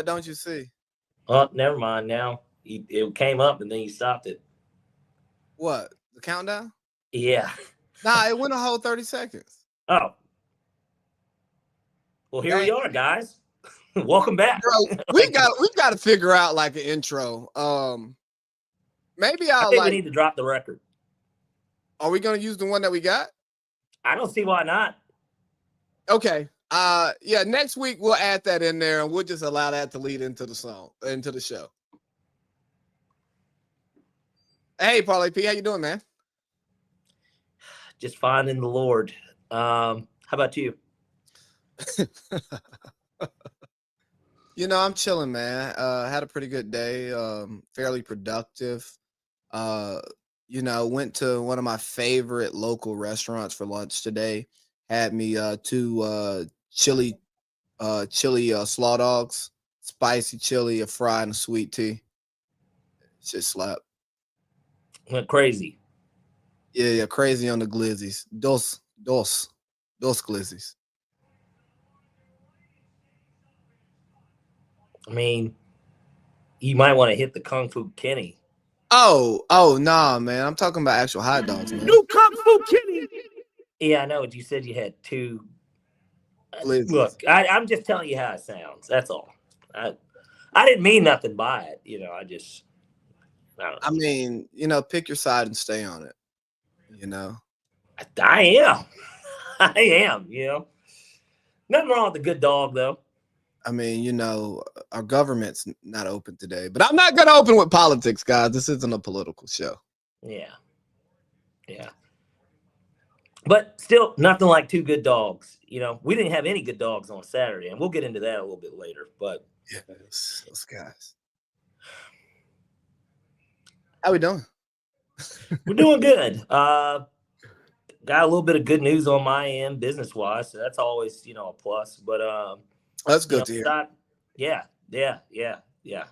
What don't you see? Oh, never mind. Now it came up and then you stopped it. What? The countdown? Yeah. Nah, it went a whole 30 seconds. Oh, well, here Dang. we are, guys. Welcome back. Bro, we've Like, got to figure out like an intro. Maybe I I'll think we like. need to drop the record. Are we gonna use the one that we got? I don't see why not. Okay. Yeah. Next week we'll add that in there, and we'll just allow that to lead into the song, into the show. Hey, Parlay P, how you doing, man? Just finding the Lord. How about you? I'm chilling, man. Had a pretty good day. Fairly productive. Went to one of my favorite local restaurants for lunch today. Had me two chili slaw dogs, spicy chili, a fry, and a sweet tea. Just slap. Went crazy. Yeah, crazy on the glizzies. Dos glizzies. I mean, you might want to hit the Kung Fu Kenny. Oh, nah, man. I'm talking about actual hot dogs, man. New Kung Fu Kenny. Yeah, I know. You said you had two. Glizzies. Look, I'm just telling you how it sounds. That's all. I didn't mean nothing by it. I don't know. I mean, pick your side and stay on it. I am. I am. Nothing wrong with the good dog, though. I mean, our government's not open today, but I'm not going to open with politics, guys. This isn't a political show. Yeah. But still, nothing like two good dogs. We didn't have any good dogs on Saturday, and we'll get into that a little bit later. But yeah, those guys. How we doing? We're doing good. Got a little bit of good news on my end, business-wise, so that's always, a plus. But that's good to hear. Yeah.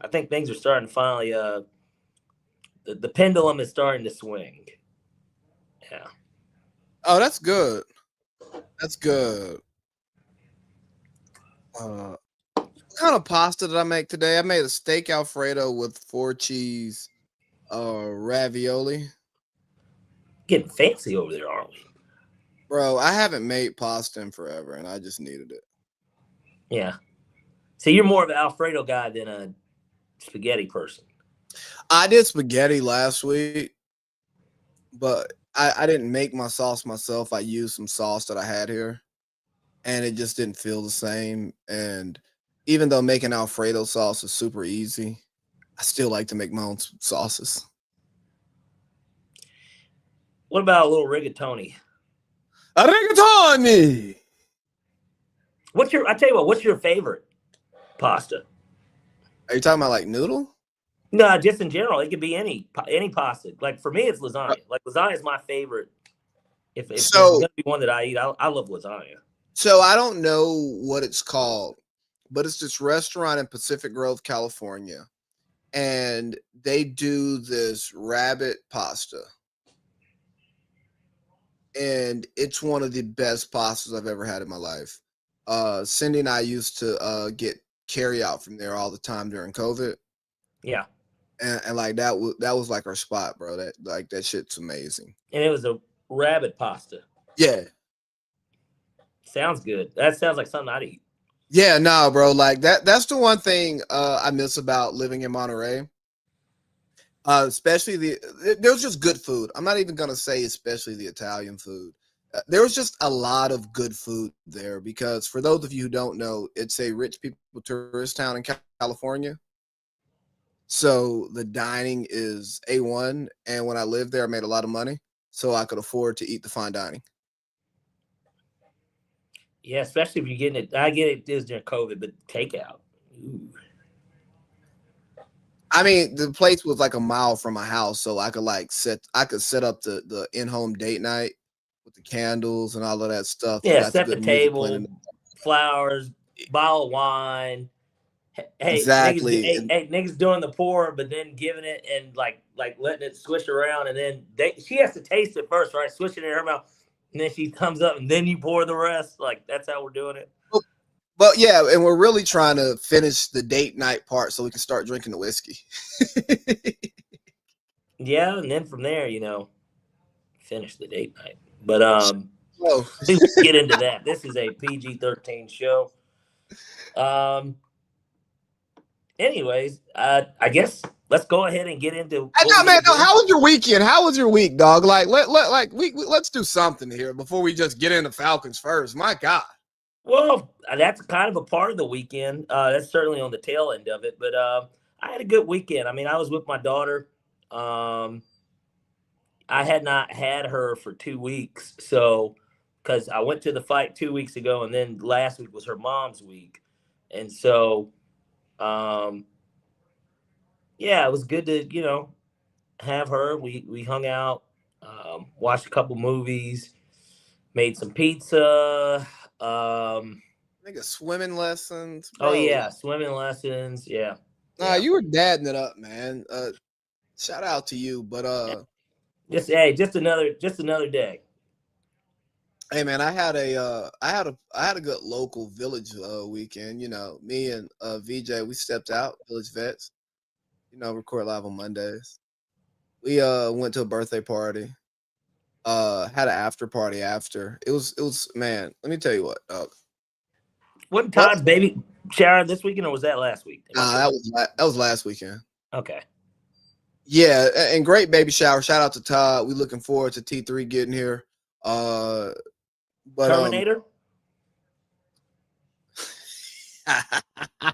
I think things are starting to finally. The pendulum is starting to swing. Yeah. Oh, that's good. That's good. What kind of pasta did I make today? I made a steak Alfredo with 4 cheese ravioli. Getting fancy over there, aren't we? Bro, I haven't made pasta in forever, and I just needed it. Yeah. So you're more of an Alfredo guy than a spaghetti person. I did spaghetti last week, but I didn't make my sauce myself. I used some sauce that I had here, and it just didn't feel the same. And even though making Alfredo sauce is super easy, I still like to make my own sauces. What about a little rigatoni? A rigatoni! I tell you what, what's your favorite pasta? Are you talking about like noodle? No, just in general. It could be any pasta. Like for me, it's lasagna. Like lasagna is my favorite. If it's gonna be one that I eat, I love lasagna. So I don't know what it's called, but it's this restaurant in Pacific Grove, California, and they do this rabbit pasta, and it's one of the best pastas I've ever had in my life. Cindy and I used to get carry out from there all the time during COVID. Yeah. And like that was like our spot, bro. That shit's amazing. And it was a rabbit pasta. Yeah. Sounds good. That sounds like something I'd eat. Yeah, no, bro. Like that's the one thing I miss about living in Monterey. Especially there was just good food. I'm not even gonna say especially the Italian food. There was just a lot of good food there because for those of you who don't know, it's a rich people tourist town in California. So the dining is A1, and when I lived there, I made a lot of money, so I could afford to eat the fine dining. Yeah, especially if you're getting it. I get it is during COVID, but takeout. Ooh. I mean, the place was like a mile from my house, so I could set up the in-home date night with the candles and all of that stuff. Yeah, set the table, flowers, bottle of wine. Hey, exactly. Niggas doing the pour, but then giving it and like letting it swish around, and then she has to taste it first, right? Swishing it in her mouth, and then she comes up, and then you pour the rest. Like that's how we're doing it. But yeah, and we're really trying to finish the date night part so we can start drinking the whiskey. Yeah, and then from there, finish the date night. But Oh, we get into that. This is a PG-13 show. Um. Anyways, I guess let's go ahead and get into and what no, we got man, to no, do. how was your weekend? How was your week, dog? Like, let's do something here before we just get into Falcons first. My God. Well, that's kind of a part of the weekend. That's certainly on the tail end of it. But I had a good weekend. I mean, I was with my daughter. Um, I had not had her for 2 weeks. So, because I went to the fight 2 weeks ago, and then last week was her mom's week. And so, um, yeah, it was good to, have her. We hung out, watched a couple movies, made some pizza. Nigga, swimming lessons, Oh bro. yeah, swimming lessons. Yeah, Nah, yeah. you were dadding it up, man. Shout out to you. But Just another day. hey, man, I had a good local village weekend. You know, me and VJ, we stepped out, Village Vets. You know, record live on Mondays. We went to a birthday party. Had an after party after. It was man. Let me tell you what. What What? times, baby shower this weekend, or was that last week? Am I Nah, tripping? that was last weekend. Okay. Yeah, and great baby shower. Shout out to Todd. We looking forward to T3 getting here. Uh, but Terminator.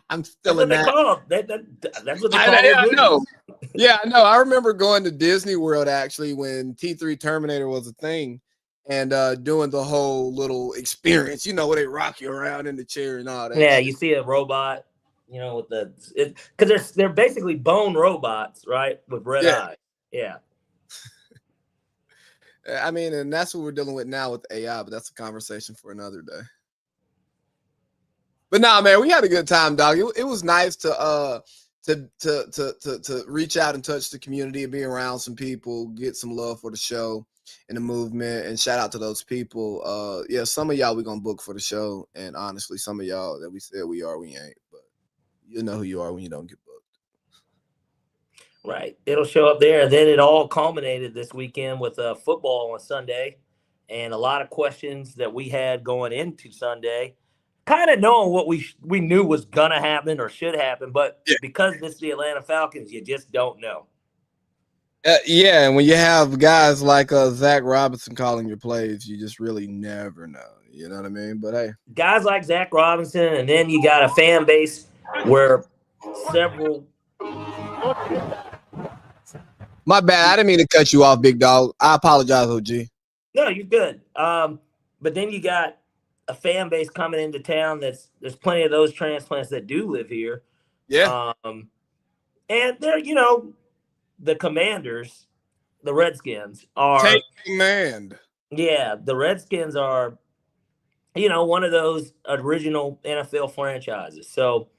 I'm still That's in what they that. call that's what they call those I know. movies. Yeah, I know. I remember going to Disney World actually when T3 Terminator was a thing, and doing the whole little experience. You know, where they rock you around in the chair and all that Yeah, shit. you see a robot, with because they're basically bone robots, right, with red Yeah, eyes. Yeah. I mean, and that's what we're dealing with now with AI, but that's a conversation for another day. But nah, man, we had a good time, dog. It was nice to reach out and touch the community and be around some people, get some love for the show and the movement, and shout out to those people. Yeah, some of y'all we gonna book for the show, and honestly, some of y'all that we said we are, we ain't. But you know who you are when you don't get booked. Right. It'll show up there. And then it all culminated this weekend with football on Sunday and a lot of questions that we had going into Sunday, kind of knowing what we knew was going to happen or should happen. But Yeah, because this is the Atlanta Falcons, you just don't know. yeah, and when you have guys like Zach Robinson calling your plays, you just really never know. You know what I mean? But hey, Guys like Zach Robinson, and then you got a fan base where several. my bad. I didn't mean to cut you off, big dog. I apologize, OG. No, you're good. But then you got a fan base coming into town there's plenty of those transplants that do live here. Yeah, Um, and they're, the Commanders, the Redskins take are, command. yeah, the Redskins are, one of those original NFL franchises. So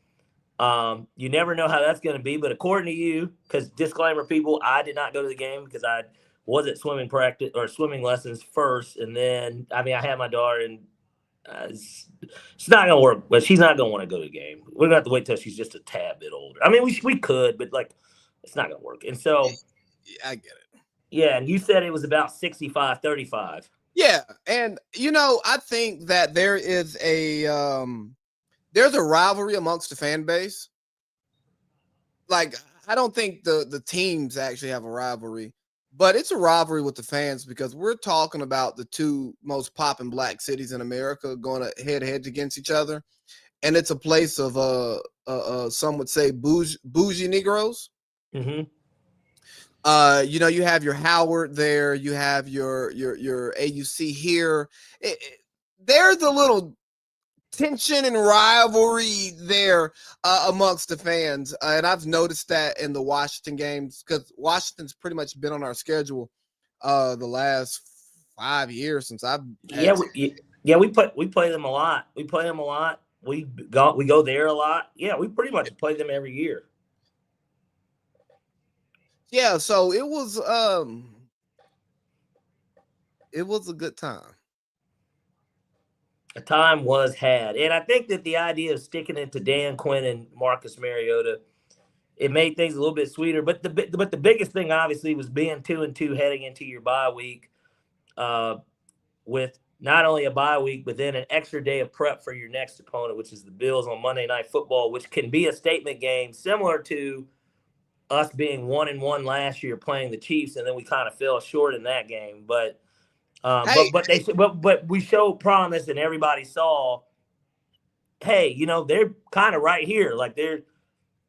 you never know how that's going to be. But according to you, because disclaimer, people, I did not go to the game because I was at swimming practice or swimming lessons first, and then I had my daughter, and it's not gonna work. But she's not gonna want to go to the game. We're gonna have to wait till she's just a tad bit older. I mean, we could, but like, it's not gonna work. And so, Yeah, I get it. yeah, and you said it was about 65-35. Yeah, and I think that there's a rivalry amongst the fan base. Like, I don't think the teams actually have a rivalry, but it's a rivalry with the fans because we're talking about the two most popping black cities in America going head to head against each other, and it's a place of some would say bougie Negroes. Mm-hmm. You have your Howard there, you have your AUC here. There's a little tension and rivalry there amongst the fans, and I've noticed that in the Washington games because Washington's pretty much been on our schedule the last 5 years since I've Yeah, had to. we play them a lot. We play them a lot. We go there a lot. Yeah, we pretty much play them every year. Yeah, so it was a good time. A time was had. And I think that the idea of sticking it to Dan Quinn and Marcus Mariota, it made things a little bit sweeter. But the biggest thing obviously was being 2-2 heading into your bye week, uh, with not only a bye week, but then an extra day of prep for your next opponent, which is the Bills on Monday Night Football, which can be a statement game similar to us being 1-1 last year playing the Chiefs, and then we kind of fell short in that game. But Hey, but we showed promise, and everybody saw, hey, they're kind of right here, like they're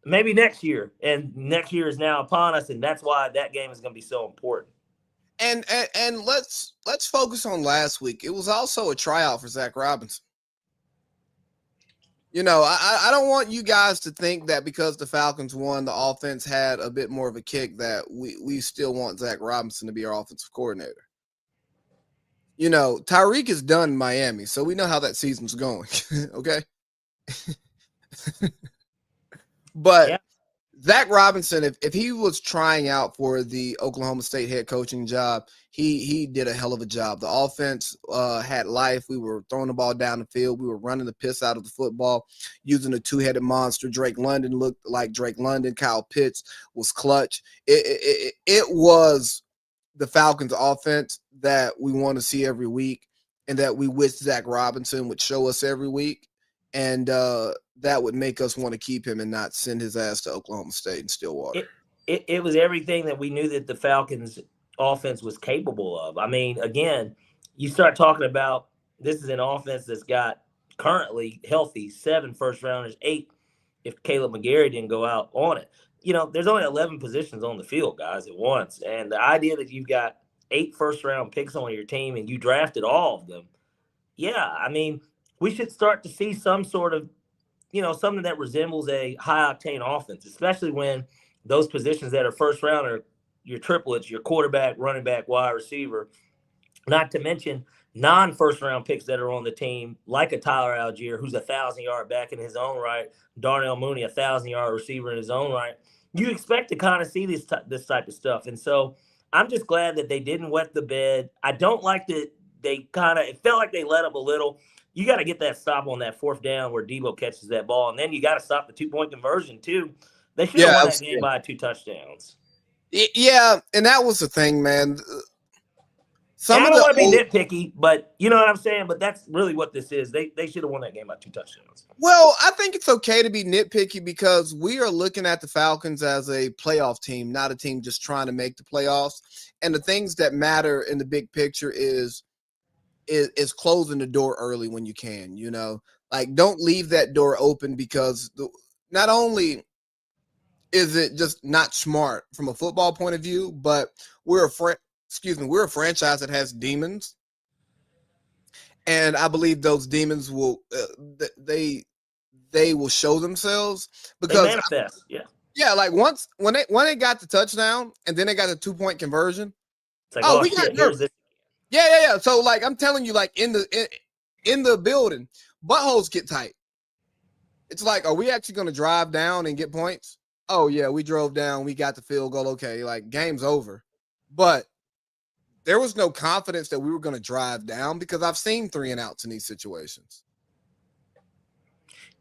maybe next year, and next year is now upon us, and that's why that game is going to be so important. and let's focus on last week. It was also a tryout for Zach Robinson. I don't want you guys to think that because the Falcons won, the offense had a bit more of a kick, that we still want Zach Robinson to be our offensive coordinator. Tyreek is done in Miami, so we know how that season's going. Okay. But Yeah. Zach Robinson, if he was trying out for the Oklahoma State head coaching job, he did a hell of a job. The offense had life. We were throwing the ball down the field. We were running the piss out of the football, using a two-headed monster. Drake London looked like Drake London. Kyle Pitts was clutch. It was the Falcons offense that we want to see every week, and that we wish Zach Robinson would show us every week. And that would make us want to keep him and not send his ass to Oklahoma State and Stillwater. It was everything that we knew that the Falcons offense was capable of. I mean, again, you start talking about, this is an offense that's got currently healthy 7 first rounders, 8 if Caleb McGarry didn't go out on it. There's only 11 positions on the field, guys, at once. And the idea that you've got 8 first round picks on your team and you drafted all of them. Yeah, I mean, we should start to see some sort of, something that resembles a high octane offense, especially when those positions that are first round are your triplets, your quarterback, running back, wide receiver, not to mention non-first round picks that are on the team, like a Tyler Algier, who's 1,000-yard back in his own right, Darnell Mooney, 1,000-yard receiver in his own right. You expect to kind of see this type of stuff. And so I'm just glad that they didn't wet the bed. I don't like that it felt like they let up a little. You got to get that stop on that 4th down where Debo catches that ball, and then you got to stop the 2-point conversion too. They should have won that game by 2 touchdowns. Yeah, and that was the thing, man. I don't want to be nitpicky, but you know what I'm saying? But that's really what this is. They should have won that game by 2 touchdowns. Well, I think it's okay to be nitpicky because we are looking at the Falcons as a playoff team, not a team just trying to make the playoffs. And the things that matter in the big picture is closing the door early when you can, like don't leave that door open, because not only is it just not smart from a football point of view, but we're a franchise that has demons, and I believe those demons will they will show themselves, because they manifest. Yeah, like once when they got the touchdown and then they got the 2-point conversion, it's like, we got nervous. Yeah. So like I'm telling you, like in the building, buttholes get tight. It's like, are we actually going to drive down and get points? Oh yeah, we drove down, we got the field goal. Okay, like game's over. But there was no confidence that we were going to drive down, because I've seen 3-and-outs in these situations.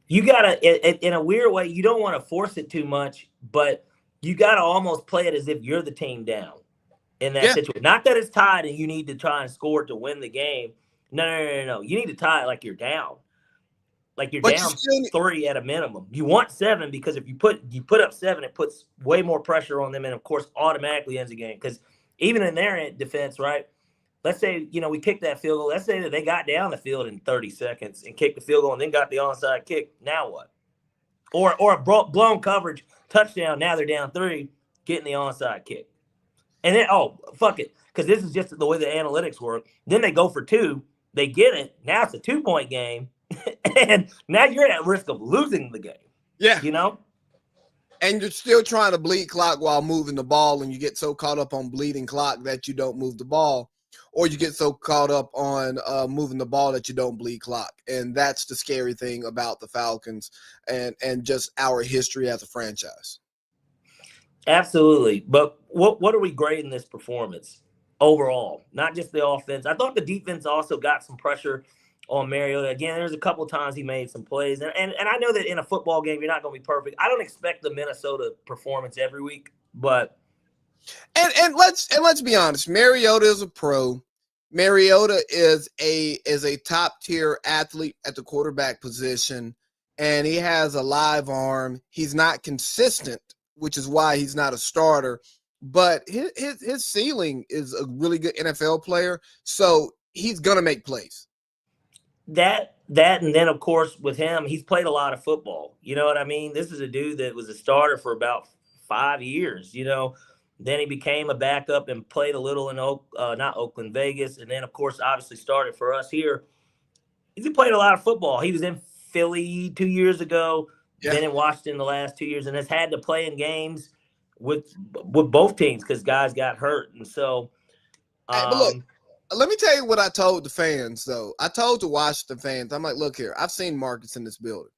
You gotta, in a weird way, you don't want to force it too much, but you gotta almost play it as if you're the team down in that situation. Not that it's tied and you need to try and score to win the game. No. You need to tie it like you're down. Like you're down 3 at a minimum. You want 7, because if you put up 7, it puts way more pressure on them, and of course automatically ends the game. Because even in their defense, right? Let's say, we kicked that field goal. Let's say that they got down the field in 30 seconds and kicked the field goal and then got the onside kick. Now what? Or a blown coverage touchdown. Now they're down 3, getting the onside kick. And then, fuck it, because this is just the way the analytics work. Then they go for 2. They get it. Now it's a 2-point game. And now you're at risk of losing the game. Yeah. And you're still trying to bleed clock while moving the ball, and you get so caught up on bleeding clock that you don't move the ball, or you get so caught up on moving the ball that you don't bleed clock. And that's the scary thing about the Falcons and just our history as a franchise. Absolutely. But what are we grading this performance overall? Not just the offense. I thought the defense also got some pressure on Mariota. Again, there's a couple of times he made some plays. And I know that in a football game, you're not going to be perfect. I don't expect the Minnesota performance every week, but. And let's be honest. Mariota is a pro. Mariota is a top tier athlete at the quarterback position, and he has a live arm. He's not consistent, which is why he's not a starter. But his ceiling is a really good NFL player, so he's gonna make plays. That and then of course with him, he's played a lot of football. You know what I mean? This is a dude that was a starter for about 5 years. Then he became a backup and played a little in not Oakland, Vegas, and then of course obviously started for us here. He played a lot of football. He was in Philly 2 years ago, been in Washington the last 2 years, and has had to play in games with both teams because guys got hurt, and so. But look, let me tell you what I told the fans, though. I told the Washington fans, I'm like, look here, I've seen Marcus in this building.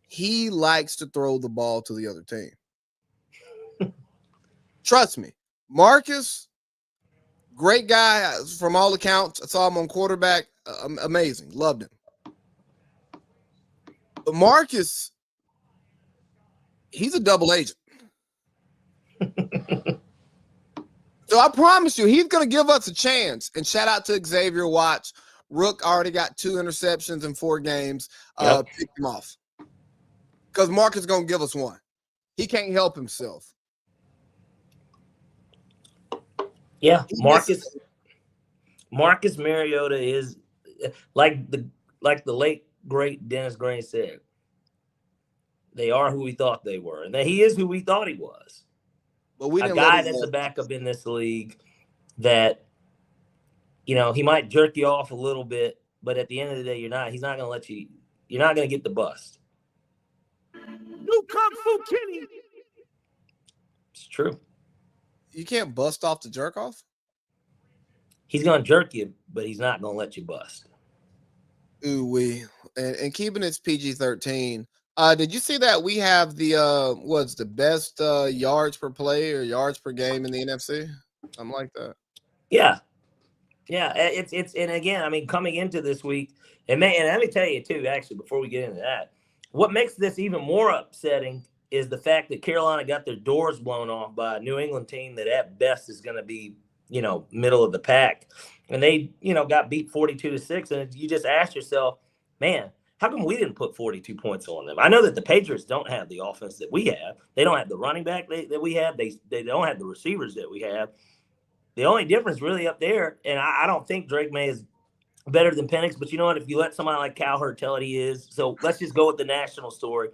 He likes to throw the ball to the other team. Trust me. Marcus, great guy from all accounts. I saw him on quarterback. Amazing. Loved him. But Marcus, he's a double agent. So I promise you, he's going to give us a chance. And shout out to Xavier Watts. Rook already got 2 interceptions in 4 games. Picked him off. Because Marcus is going to give us one. He can't help himself. Yeah, Marcus Mariota is like the late great Dennis Green said. They are who we thought they were, and that he is who we thought he was. But we didn't a guy that's a backup in this league that, he might jerk you off a little bit, but at the end of the day, he's not going to let you. You're not going to get the bust. New Kung Fu Kenny. It's true. You can't bust off the jerk off? He's going to jerk you, but he's not going to let you bust. Ooh-wee. And keeping it PG-13. Did you see that we have the what's the best yards per play or yards per game in the NFC? Something like that. Yeah. It's and again, I mean, coming into this week, and let me tell you too, actually, before we get into that, what makes this even more upsetting is the fact that Carolina got their doors blown off by a New England team that at best is going to be, middle of the pack, and they, got beat 42-6, and you just ask yourself, man, how come we didn't put 42 points on them? I know that the Patriots don't have the offense that we have. They don't have the running back that we have. They don't have the receivers that we have. The only difference really up there, and I don't think Drake May is better than Penix, but you know what? If you let somebody like Cowherd tell it he is, so let's just go with the national story.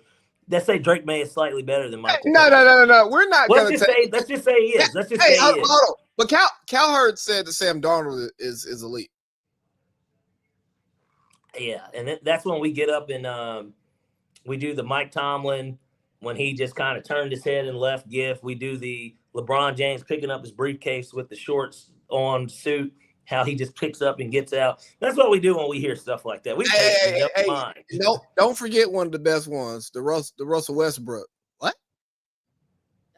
Let's say Drake May is slightly better than Michael. No. We're not going to say. Let's just say he is. Let's just say he is. Hold on. But Cowherd said that Sam Darnold is elite. Yeah, and that's when we get up and we do the Mike Tomlin when he just kind of turned his head and left gif. We do the LeBron James picking up his briefcase with the shorts on suit, how he just picks up and gets out. That's what we do when we hear stuff like that. We mind. Don't forget one of the best ones, the Russell Westbrook. What?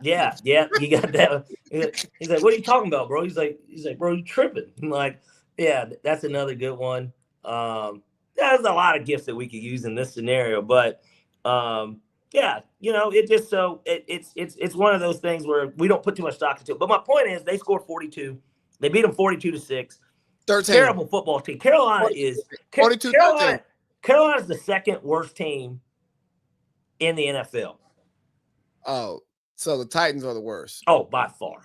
Yeah, you got that. He's like, what are you talking about, bro? He's like, bro, you tripping. I'm like, yeah, that's another good one. There's a lot of gifts that we could use in this scenario, but yeah, it just it's one of those things where we don't put too much stock into it. But my point is, they scored 42. They beat them 42-6. 13. Terrible football team. Carolina is 42. Carolina's the second worst team in the NFL. Oh, so the Titans are the worst. Oh, by far.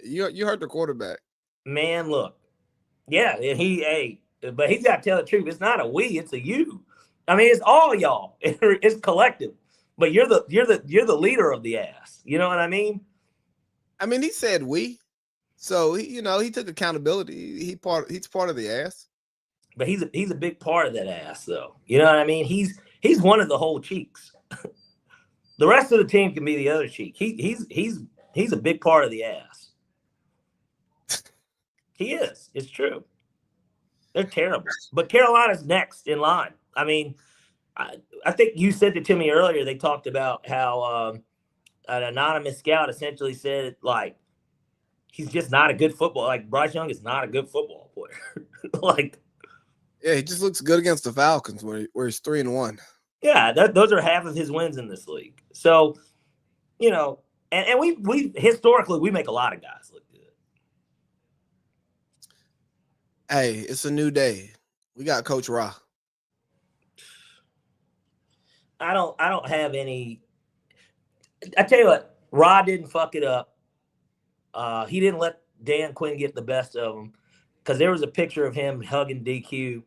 You heard the quarterback. Man, look. Yeah, and but he's got to tell the truth. It's not a we, it's a you. I mean, it's all y'all. It's collective. But you're the leader of the ass. You know what I mean? I mean, he said we. So he took accountability. He's part of the ass. But he's a big part of that ass, though. You know what I mean? He's one of the whole cheeks. The rest of the team can be the other cheek. He's a big part of the ass. He is. It's true. They're terrible. But Carolina's next in line. I mean, I think you said it to me earlier. They talked about how an anonymous scout essentially said, like, he's just not a good football. Like, Bryce Young is not a good football player. Like, Yeah, he just looks good against the Falcons where he's 3-1. Yeah, those are half of his wins in this league. So, and we historically we make a lot of guys look good. Hey, it's a new day. We got Coach Ra. I don't have any. I tell you what, Rod didn't fuck it up. He didn't let Dan Quinn get the best of him because there was a picture of him hugging DQ,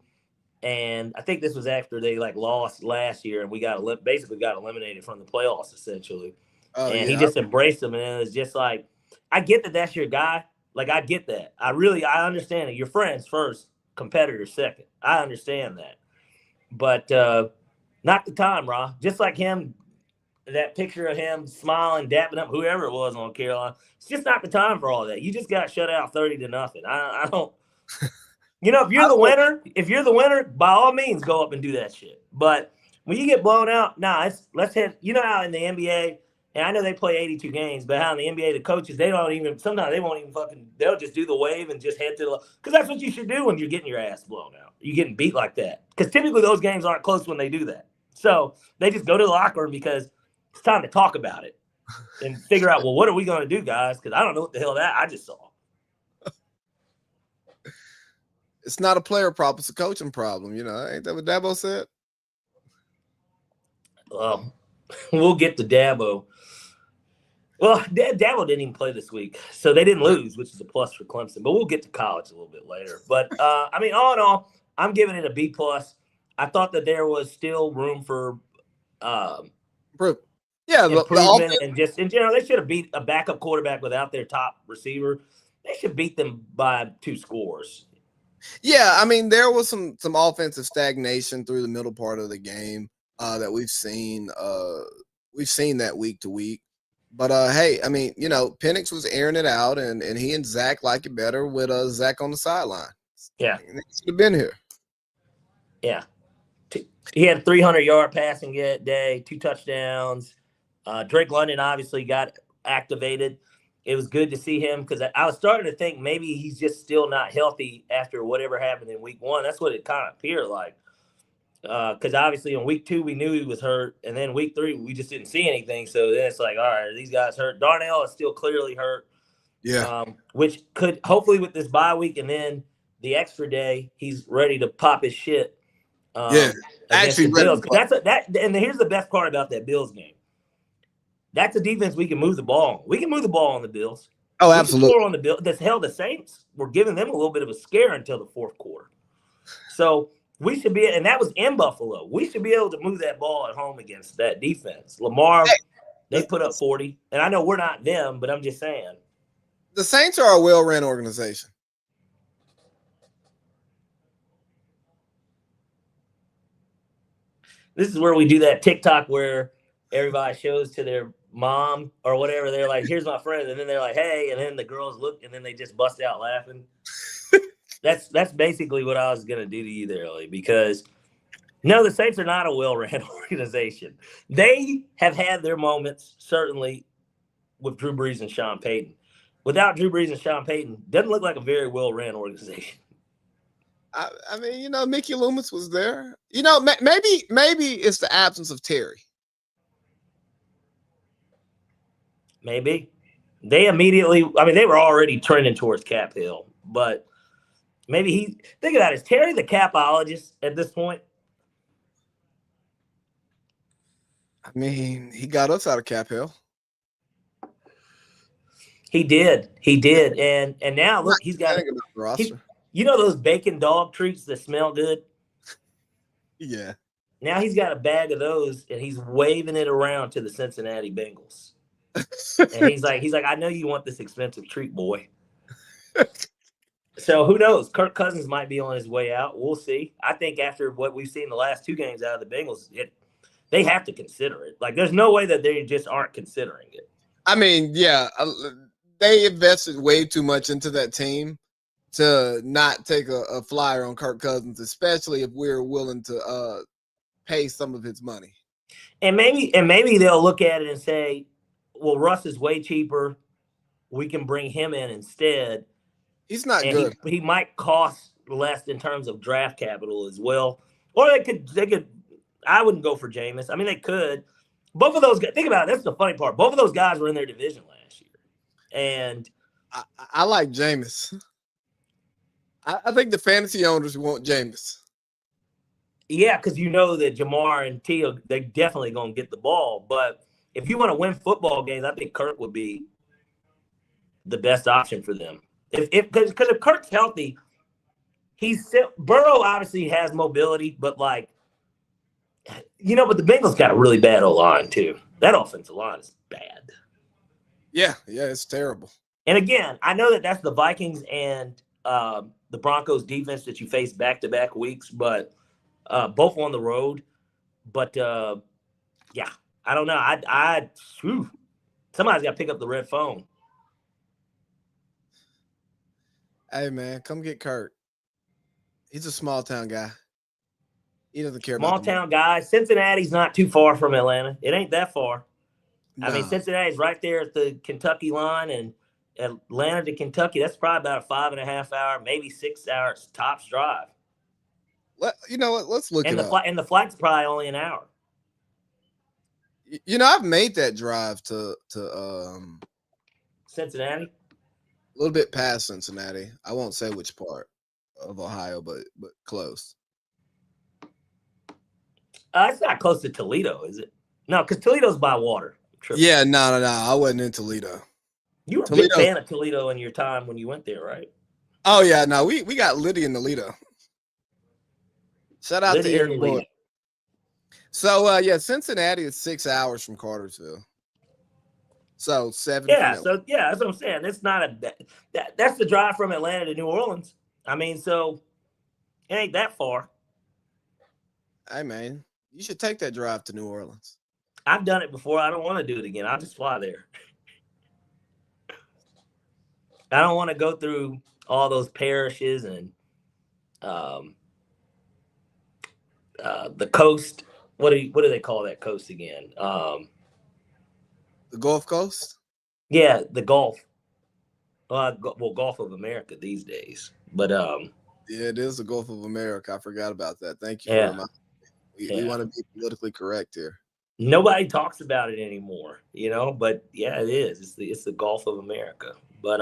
and I think this was after they lost last year, and we basically got eliminated from the playoffs essentially. Oh, and yeah. he just embraced him, and it was just like, I get that that's your guy. Like, I get that. I understand it. Your friends first, competitors second. I understand that, but not the time, Ra. Just like him. That picture of him smiling, dapping up whoever it was on Carolina. It's just not the time for all that. You just got shut out 30-0. I don't. If you're the winner, by all means go up and do that shit. But when you get blown out, let's hit. You know how in the NBA, and I know they play 82 games, but how in the NBA the coaches sometimes they won't even they'll just do the wave and just head to the, because that's what you should do when you're getting your ass blown out. You're getting beat like that, because typically those games aren't close when they do that. So they just go to the locker room because it's time to talk about it and figure out, well, what are we going to do, guys? Because I don't know what the hell that I just saw. It's not a player problem. It's a coaching problem. Ain't that what Dabo said? We'll get to Dabo. Well, Dabo didn't even play this week, so they didn't lose, which is a plus for Clemson. But we'll get to college a little bit later. But, all in all, I'm giving it a B+. I thought that there was still room for improvement, and just in general, they should have beat a backup quarterback without their top receiver. They should beat them by 2 scores. Yeah, there was some offensive stagnation through the middle part of the game that we've seen. We've seen that week to week. But hey, Penix was airing it out, and he and Zach like it better with Zach on the sideline. Yeah, he should have been here. Yeah, he had a 300-yard passing day, 2 touchdowns. Drake London obviously got activated. It was good to see him, because I was starting to think maybe he's just still not healthy after whatever happened in week 1. That's what it kind of appeared like. Because obviously in week 2 we knew he was hurt, and then week 3 we just didn't see anything. So then it's like, all right, these guys hurt. Darnell is still clearly hurt. Yeah. Which could, hopefully with this bye week and then the extra day, he's ready to pop his shit. Actually, the Bills. And here's the best part about that Bills game. That's a defense we can move the ball. We can move the ball on the Bills. Oh, absolutely. On the Bills. The Saints were giving them a little bit of a scare until the 4th quarter. So we should be, and that was in Buffalo. We should be able to move that ball at home against that defense. Lamar, they put up 40, and I know we're not them, but I'm just saying. The Saints are a well-ran organization. This is where we do that TikTok where everybody shows to their mom or whatever. They're like, here's my friend. And then they're like, hey. And then the girls look, and then they just bust out laughing. That's basically what I was going to do to you there, Lee, because no, the Saints are not a well-ran organization. They have had their moments, certainly, with Drew Brees and Sean Payton. Without Drew Brees and Sean Payton, doesn't look like a very well-ran organization. Mickey Loomis was there. Maybe it's the absence of Terry. Maybe. They immediately, they were already trending towards Cap Hill, but maybe think about it, is Terry the capologist at this point? He got us out of Cap Hill. He did. And now look, he's got those bacon dog treats that smell good? Yeah. Now he's got a bag of those, and he's waving it around to the Cincinnati Bengals. And he's like, I know you want this expensive treat, boy. So who knows? Kirk Cousins might be on his way out. We'll see. I think after what we've seen the last 2 games out of the Bengals, they have to consider it. Like, there's no way that they just aren't considering it. They invested way too much into that team to not take a flyer on Kirk Cousins, especially if we're willing to pay some of his money. And maybe they'll look at it and say, well, Russ is way cheaper. We can bring him in instead. He's not good. He might cost less in terms of draft capital as well. Or they could. I wouldn't go for Jameis. I mean, they could. Both of those guys. Think about it. That's the funny part. Both of those guys were in their division last year, and I like Jameis. I think the fantasy owners want Jameis. yeah, because you know that Jamar and T, they definitely gonna get the ball. But if you want to win football games, I think Kirk would be the best option for them. Because if Kirk's healthy, Burrow obviously has mobility, but but the Bengals got a really bad O-line too. That offensive line is bad. Yeah, it's terrible. And again, I know that that's the Vikings and the Broncos defense that you face back-to-back weeks, but both on the road. But yeah, I don't know. Somebody's got to pick up the red phone. Hey man, come get Kurt. He's a small town guy. He doesn't care Small about town guy. Cincinnati's not too far from Atlanta. It ain't that far. No. I mean, Cincinnati's right there at the Kentucky line, and Atlanta to Kentucky, that's probably about a 5.5 hour, maybe 6 hours tops drive. You know what? Let's look and it up. And the flight's probably only an hour. I've made that drive to Cincinnati. A little bit past Cincinnati. I won't say which part of Ohio, but close. It's not close to Toledo, is it? No, because Toledo's by water. Yeah, no. I wasn't in Toledo. You were a big fan of Toledo in your time when you went there, right? Oh yeah, no, we got Liddy in Toledo. Shout out to Eric Boyd. So Cincinnati is 6 hours from Cartersville. So 7. Yeah, that's what I'm saying. It's not that's the drive from Atlanta to New Orleans. I mean, so it ain't that far. Hey man, you should take that drive to New Orleans. I've done it before. I don't want to do it again. I'll just fly there. I don't want to go through all those parishes and the coast. What do they call that coast again? The Gulf Coast? Yeah, the Gulf. Gulf of America these days. But yeah, it is the Gulf of America. I forgot about that. Thank you for reminding me. We want to be politically correct here. Nobody talks about it anymore, but yeah, it is. It's the Gulf of America. But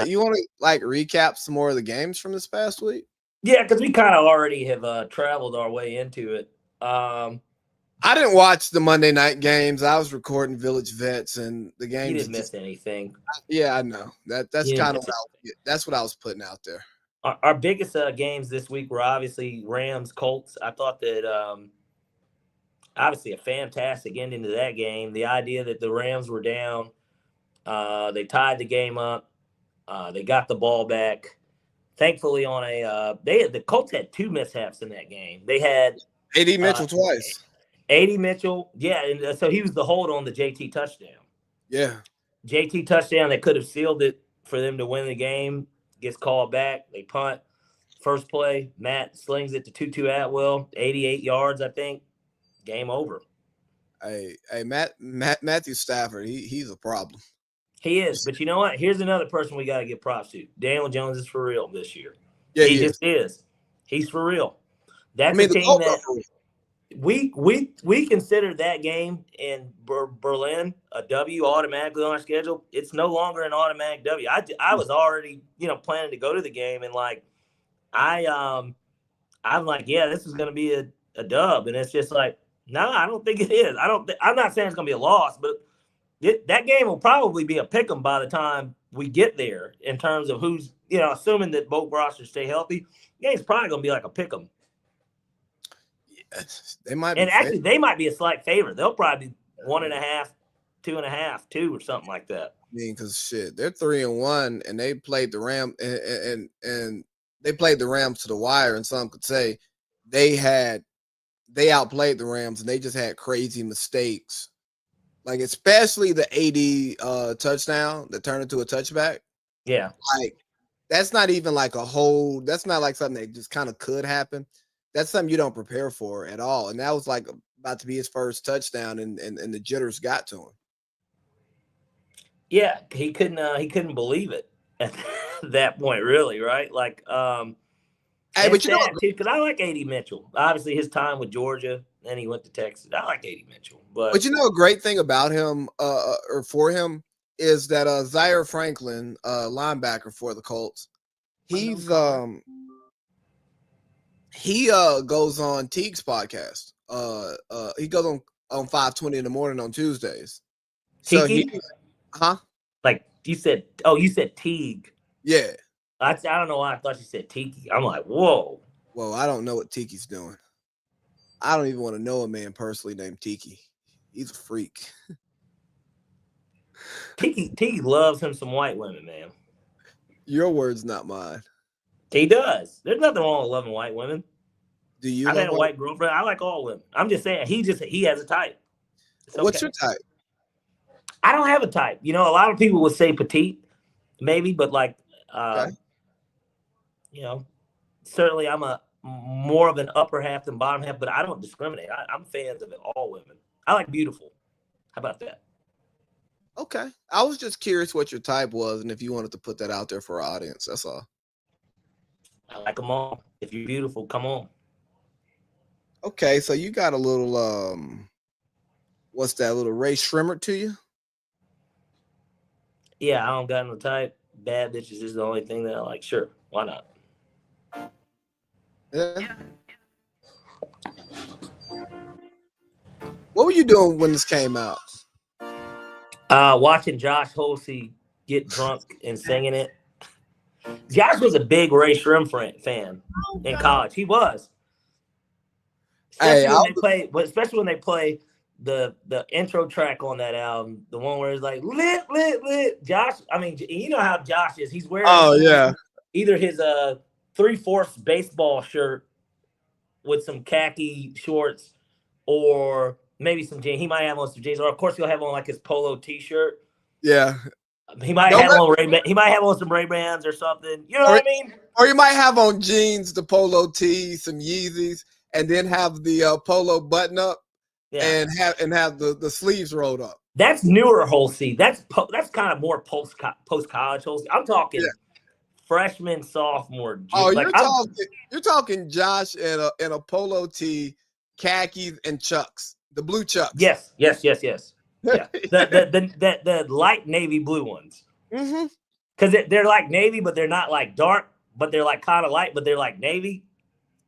you want to recap some more of the games from this past week? Yeah, because we kind of already have traveled our way into it. I didn't watch the Monday night games. I was recording Village Vets, and the games. You didn't miss anything. Yeah, I know. That's kind of what I was putting out there. Our biggest games this week were obviously Rams Colts. I thought that obviously a fantastic ending to that game. The idea that the Rams were down, they tied the game up, they got the ball back. Thankfully, on the Colts had 2 mishaps in that game. They had A.D. Mitchell twice. A.D. Mitchell, yeah, and so he was the hold on the JT touchdown. Yeah, JT touchdown that could have sealed it for them to win the game. Gets called back. They punt. First play, Matt slings it to Tutu Atwell, 88 yards, I think. Game over. Hey, Matthew Stafford, he's a problem. He is, but you know what? Here's another person we got to give props to. Daniel Jones is for real this year. Yeah, he just is. He's for real. That's a team that we considered that game in Berlin a W automatically on our schedule. It's no longer an automatic W. I was already planning to go to the game, and I'm like, yeah, this is going to be a dub, and it's just like, no, I don't think it is. I'm not saying it's going to be a loss, but that game will probably be a pick 'em by the time we get there in terms of who's, assuming that both rosters stay healthy. The game's probably going to be like a pick 'em. Yes, they might be. And actually, they might be a slight favorite. They'll probably be 1.5, 2.5, 2 or something like that. I mean, because shit, they're 3-1, and they played the Rams, and they played the Rams to the wire. And some could say they outplayed the Rams, and they just had crazy mistakes. Like, especially the AD touchdown that turned into a touchback. Yeah. That's not even that's not like something that just kind of could happen. That's something you don't prepare for at all. And that was about to be his first touchdown, and the jitters got to him. Yeah, he couldn't believe it that point, really, right? Like, Hey, but you know, sad too, because I like A.D. Mitchell. Obviously, his time with Georgia, then he went to Texas. I like A.D. Mitchell, but you know, a great thing about him, or for him, is that Zaire Franklin, linebacker for the Colts, he's he goes on Teague's podcast. He goes on 5:20 in the morning on Tuesdays. So Tiki? Huh? Like you said, you said Teague. Yeah. I don't know why I thought you said Tiki. I'm like, whoa. Well, I don't know what Tiki's doing. I don't even want to know a man personally named Tiki. He's a freak. Tiki loves him some white women, man. Your words, not mine. He does. There's nothing wrong with loving white women. Do you? I've had a white girlfriend. I like all women. I'm just saying, he has a type. Okay. What's your type? I don't have a type. You know, a lot of people would say petite, maybe, but like, Okay. you know, certainly I'm a more of an upper half than bottom half, but I don't discriminate. I'm fans of all women. I like beautiful. How about that? Okay. I was just curious what your type was and if you wanted to put that out there for our audience. That's all. I like them all. If you're beautiful, come on. Okay, so you got a little what's that, little Ray Shrimmer to you? Yeah, I don't got no type. Bad bitches is the only thing that I like. Sure, why not? Yeah. What were you doing when this came out? Watching Josh Holsey get drunk and singing it. Josh was a big Ray Shrimp fan in college. He was. Especially when they play the intro track on that album, the one where it's like lit. Josh, I mean, you know how Josh is. He's wearing either his 3/4 baseball shirt with some khaki shorts, or maybe some jeans. He might have on some jeans, or of course he'll have on like his polo T-shirt. Yeah. He might have on He might have on some Ray-Bans or something. You know what I mean? Or you might have on jeans, the polo tee, some Yeezys, and then have the polo button up, and have the sleeves rolled up. That's newer Holsey. That's kind of more post college Holsey. I'm talking freshman, sophomore. Oh, you're talking Josh in a polo tee, khakis, and Chucks, the blue Chucks. Yes. Yeah, the light navy blue ones. Mm-hmm. Because they're like navy, but they're not like dark, but they're like kind of light, but they're like navy.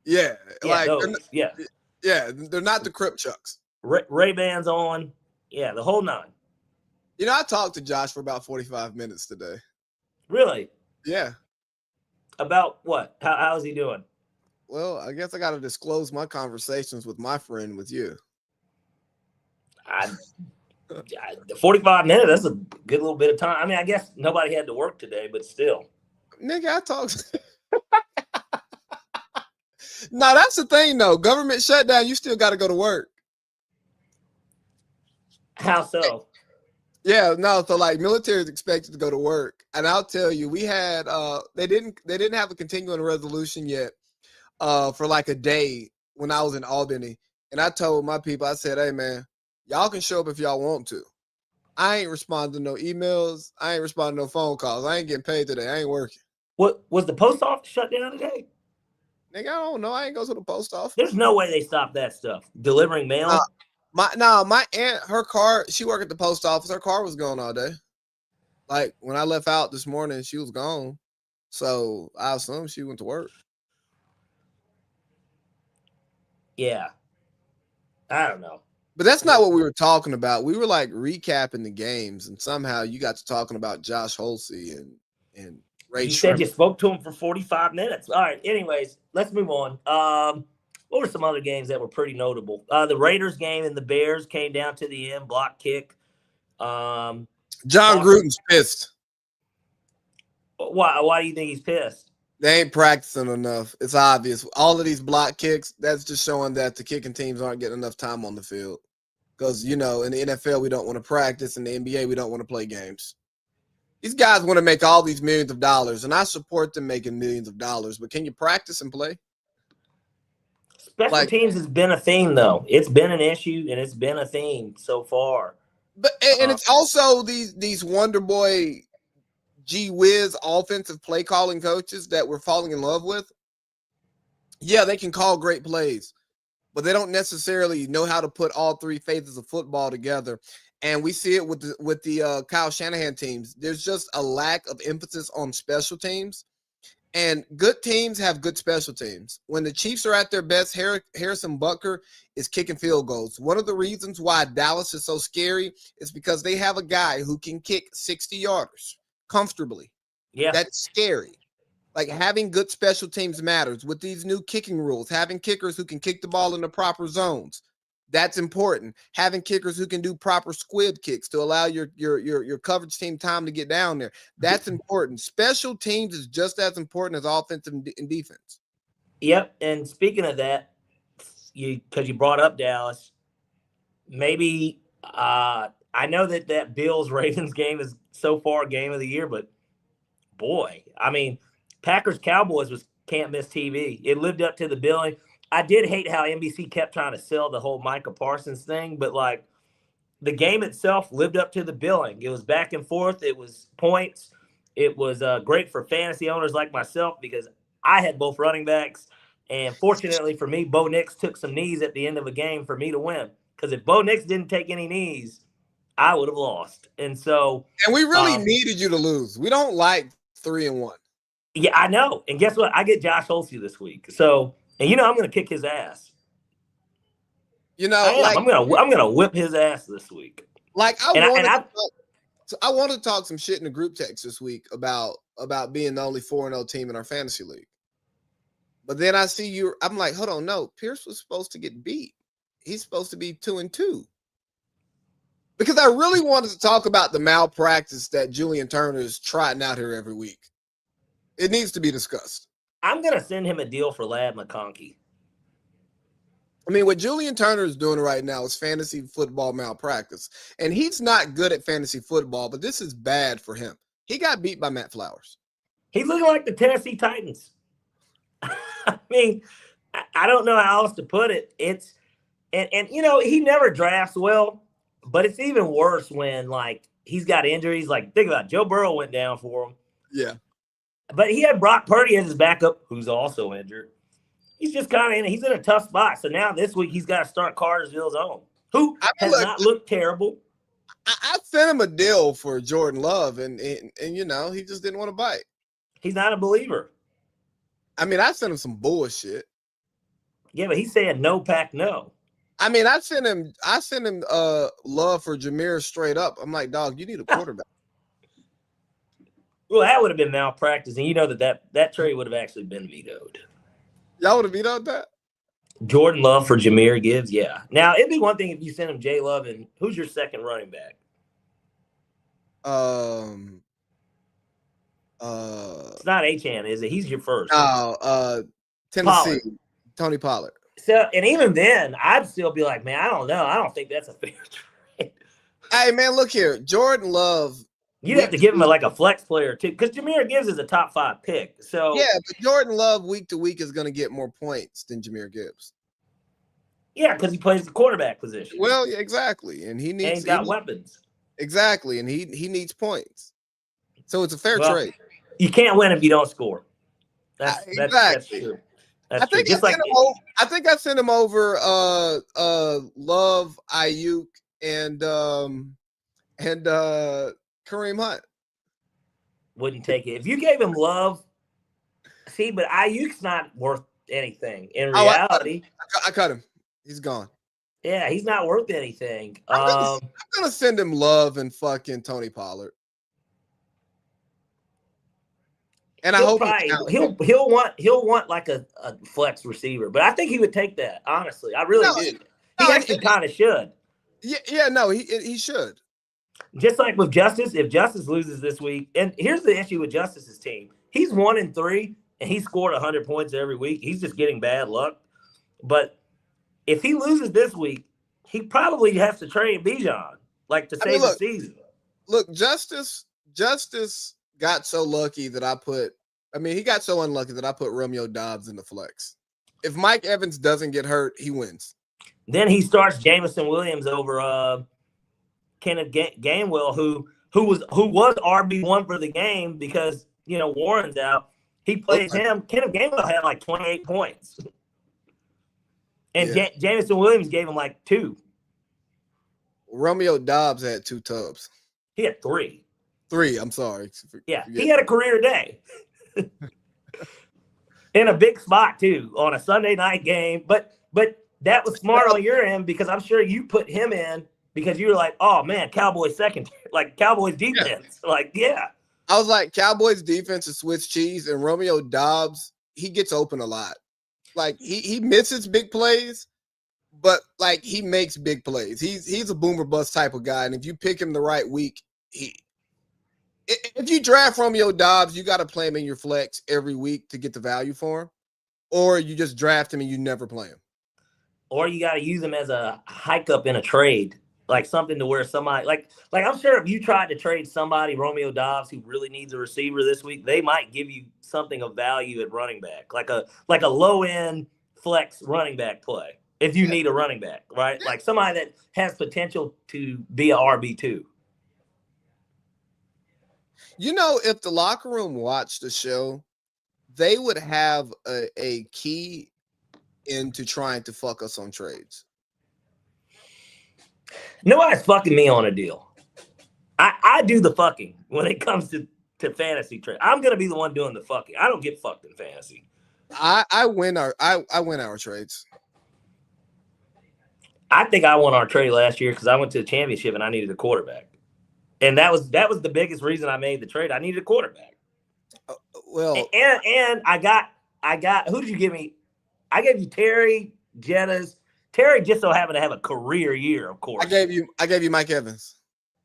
Yeah, like those, they're not the Crip Chucks. Ray-Bans on, the whole nine. You know, I talked to Josh for about 45 minutes today. Really? Yeah. About what? How's he doing? Well, I guess I got to disclose my conversations with my friend with you. 45 minutes, that's a good little bit of time. I mean, I guess nobody had to work today, but still. Nigga, I talked. No, that's the thing, though. Government shutdown, you still got to go to work. How so? Yeah, no. So like, military is expected to go to work, and I'll tell you, we had they didn't have a continuing resolution yet for like a day when I was in Albany, and I told my people, I said, hey man, y'all can show up if y'all want to. I ain't responding to no emails. I ain't responding to no phone calls. I ain't getting paid today. I ain't working. What was the post office shut down today? Nigga, I don't know. I ain't go to the post office. There's no way they stopped that stuff. Delivering mail. My aunt, her car, she worked at the post office. Her car was gone all day. Like when I left out this morning, she was gone. So I assume she went to work. Yeah. I don't know. But that's not what we were talking about. We were like recapping the games, and somehow you got to talking about Josh Holsey and Ray. You said you spoke to him for 45 minutes. All right. Anyways, let's move on. What were some other games that were pretty notable? The Raiders game and the Bears came down to the end, block kick. John Gruden's pissed. Why do you think he's pissed? They ain't practicing enough. It's obvious. All of these block kicks, that's just showing that the kicking teams aren't getting enough time on the field. Because, you know, in the NFL, we don't want to practice. In the NBA, we don't want to play games. These guys want to make all these millions of dollars, and I support them making millions of dollars. But can you practice and play? Special teams has been a theme, though. It's been an issue, and it's been a theme so far. But and it's also these Wonder Boy gee whiz offensive play calling coaches that we're falling in love with, yeah, they can call great plays, but they don't necessarily know how to put all three phases of football together. And we see it with the Kyle Shanahan teams. There's just a lack of emphasis on special teams. And good teams have good special teams. When the Chiefs are at their best, Harrison Butker is kicking field goals. One of the reasons why Dallas is so scary is because they have a guy who can kick 60-yarders comfortably. Yeah. That's scary. Like, having good special teams matters. With these new kicking rules, having kickers who can kick the ball in the proper zones, that's important. Having kickers who can do proper squib kicks to allow your coverage team time to get down there, that's important. Special teams is just as important as offensive and defense. Yep. And speaking of that, because you brought up Dallas, maybe I know that Bills-Ravens game is so far game of the year, but boy, I mean, Packers-Cowboys was can't miss TV. It lived up to the billing. I did hate how NBC kept trying to sell the whole Micah Parsons thing, but like the game itself lived up to the billing. It was back and forth. It was points. It was great for fantasy owners like myself because I had both running backs. And fortunately for me, Bo Nix took some knees at the end of a game for me to win. Because if Bo Nix didn't take any knees, I would have lost. And we really needed you to lose. We don't like 3-1. Yeah, I know. And guess what? I get Josh Holsey this week. So, and I'm going to kick his ass. I'm gonna whip his ass this week. Like, I want to talk some shit in the group text this week about being the only 4-0 team in our fantasy league. But then I see you. I'm like, hold on, no. Pierce was supposed to get beat. He's supposed to be 2-2. Because I really wanted to talk about the malpractice that Julian Turner is trotting out here every week. It needs to be discussed. I'm gonna send him a deal for Ladd McConkey. I mean, what Julian Turner is doing right now is fantasy football malpractice. And he's not good at fantasy football, but this is bad for him. He got beat by Matt Flowers. He's looking like the Tennessee Titans. I mean, I don't know how else to put it. It's and he never drafts well, but it's even worse when like he's got injuries. Like, think about it. Joe Burrow went down for him. Yeah. But he had Brock Purdy as his backup, who's also injured. He's just kind of he's in a tough spot. So now this week he's got to start Cartersville's own, who has not looked terrible. I sent him a deal for Jordan Love, and he just didn't want to bite. He's not a believer. I mean, I sent him some bullshit. Yeah, but he's saying no pack no. I mean, I sent him love for Jameer straight up. I'm like, dog, you need a quarterback. Well, that would have been malpractice, and that trade would have actually been vetoed. Y'all would have vetoed that? Jordan Love for Jameer Gibbs, yeah. Now, it'd be one thing if you sent him Jay Love, and who's your second running back? It's not Achane, is it? He's your first. Oh, Tennessee, Pollard. Tony Pollard. So, and even then, I'd still be like, man, I don't know. I don't think that's a fair trade. Hey, man, look here. Jordan Love. You'd have to give him a flex player, too, because Jameer Gibbs is a top 5 pick. So yeah, but Jordan Love week to week is going to get more points than Jameer Gibbs. Yeah, because he plays the quarterback position. Well, yeah, exactly. And he's got weapons. Exactly. And he needs points. So it's a fair trade. You can't win if you don't score. That's true. I think I sent him over Love, Ayuk, and Kareem Hunt. Wouldn't take it. If you gave him Love, but Ayuk's not worth anything in reality. I cut him. He's gone. Yeah, he's not worth anything. I'm gonna send him Love and fucking Tony Pollard. And I hope he'll want like a flex receiver, but I think he would take that. Honestly, I really do. He actually kind of should. Yeah, no, he should. Just like with Justice, if Justice loses this week, and here's the issue with Justice's team: he's 1-3, and he scored 100 points every week. He's just getting bad luck. But if he loses this week, he probably has to trade Bijan, to save the season. Look, Justice got so lucky that he got so unlucky that I put Romeo Dobbs in the flex. If Mike Evans doesn't get hurt, he wins. Then he starts Jameson Williams over Kenneth Gainwell, who who was RB1 for the game because Warren's out. He plays him. Kenneth Gainwell had like 28 points, and Jamison Williams gave him like 2. Romeo Dobbs had 2 tubs. He had 3. 3. I'm sorry. Yeah, he had a career day. In a big spot too on a Sunday night game, but that was smart on your end because I'm sure you put him in because you were like, oh man, Cowboys secondary, like Cowboys defense, I was like, Cowboys defense is Swiss cheese, and Romeo Dobbs, he gets open a lot. Like he misses big plays, but like he makes big plays. He's a boomer bust type of guy, and if you pick him the right week, if you draft Romeo Dobbs, you got to play him in your flex every week to get the value for him, or you just draft him and you never play him. Or you got to use him as a hike up in a trade, like something to where somebody like I'm sure if you tried to trade somebody, Romeo Dobbs, who really needs a receiver this week, they might give you something of value at running back, like a low end flex running back play if you need a running back, right? Like somebody that has potential to be a RB2. If the locker room watched the show, they would have a key into trying to fuck us on trades. Nobody's fucking me on a deal. I do the fucking when it comes to fantasy trade. I'm gonna be the one doing the fucking. I don't get fucked in fantasy. I win our trades. I think I won our trade last year because I went to the championship and I needed a quarterback. And that was the biggest reason I made the trade. I needed a quarterback. And I got who did you give me? I gave you Terry Jettas. Terry just so happened to have a career year, of course. I gave you Mike Evans.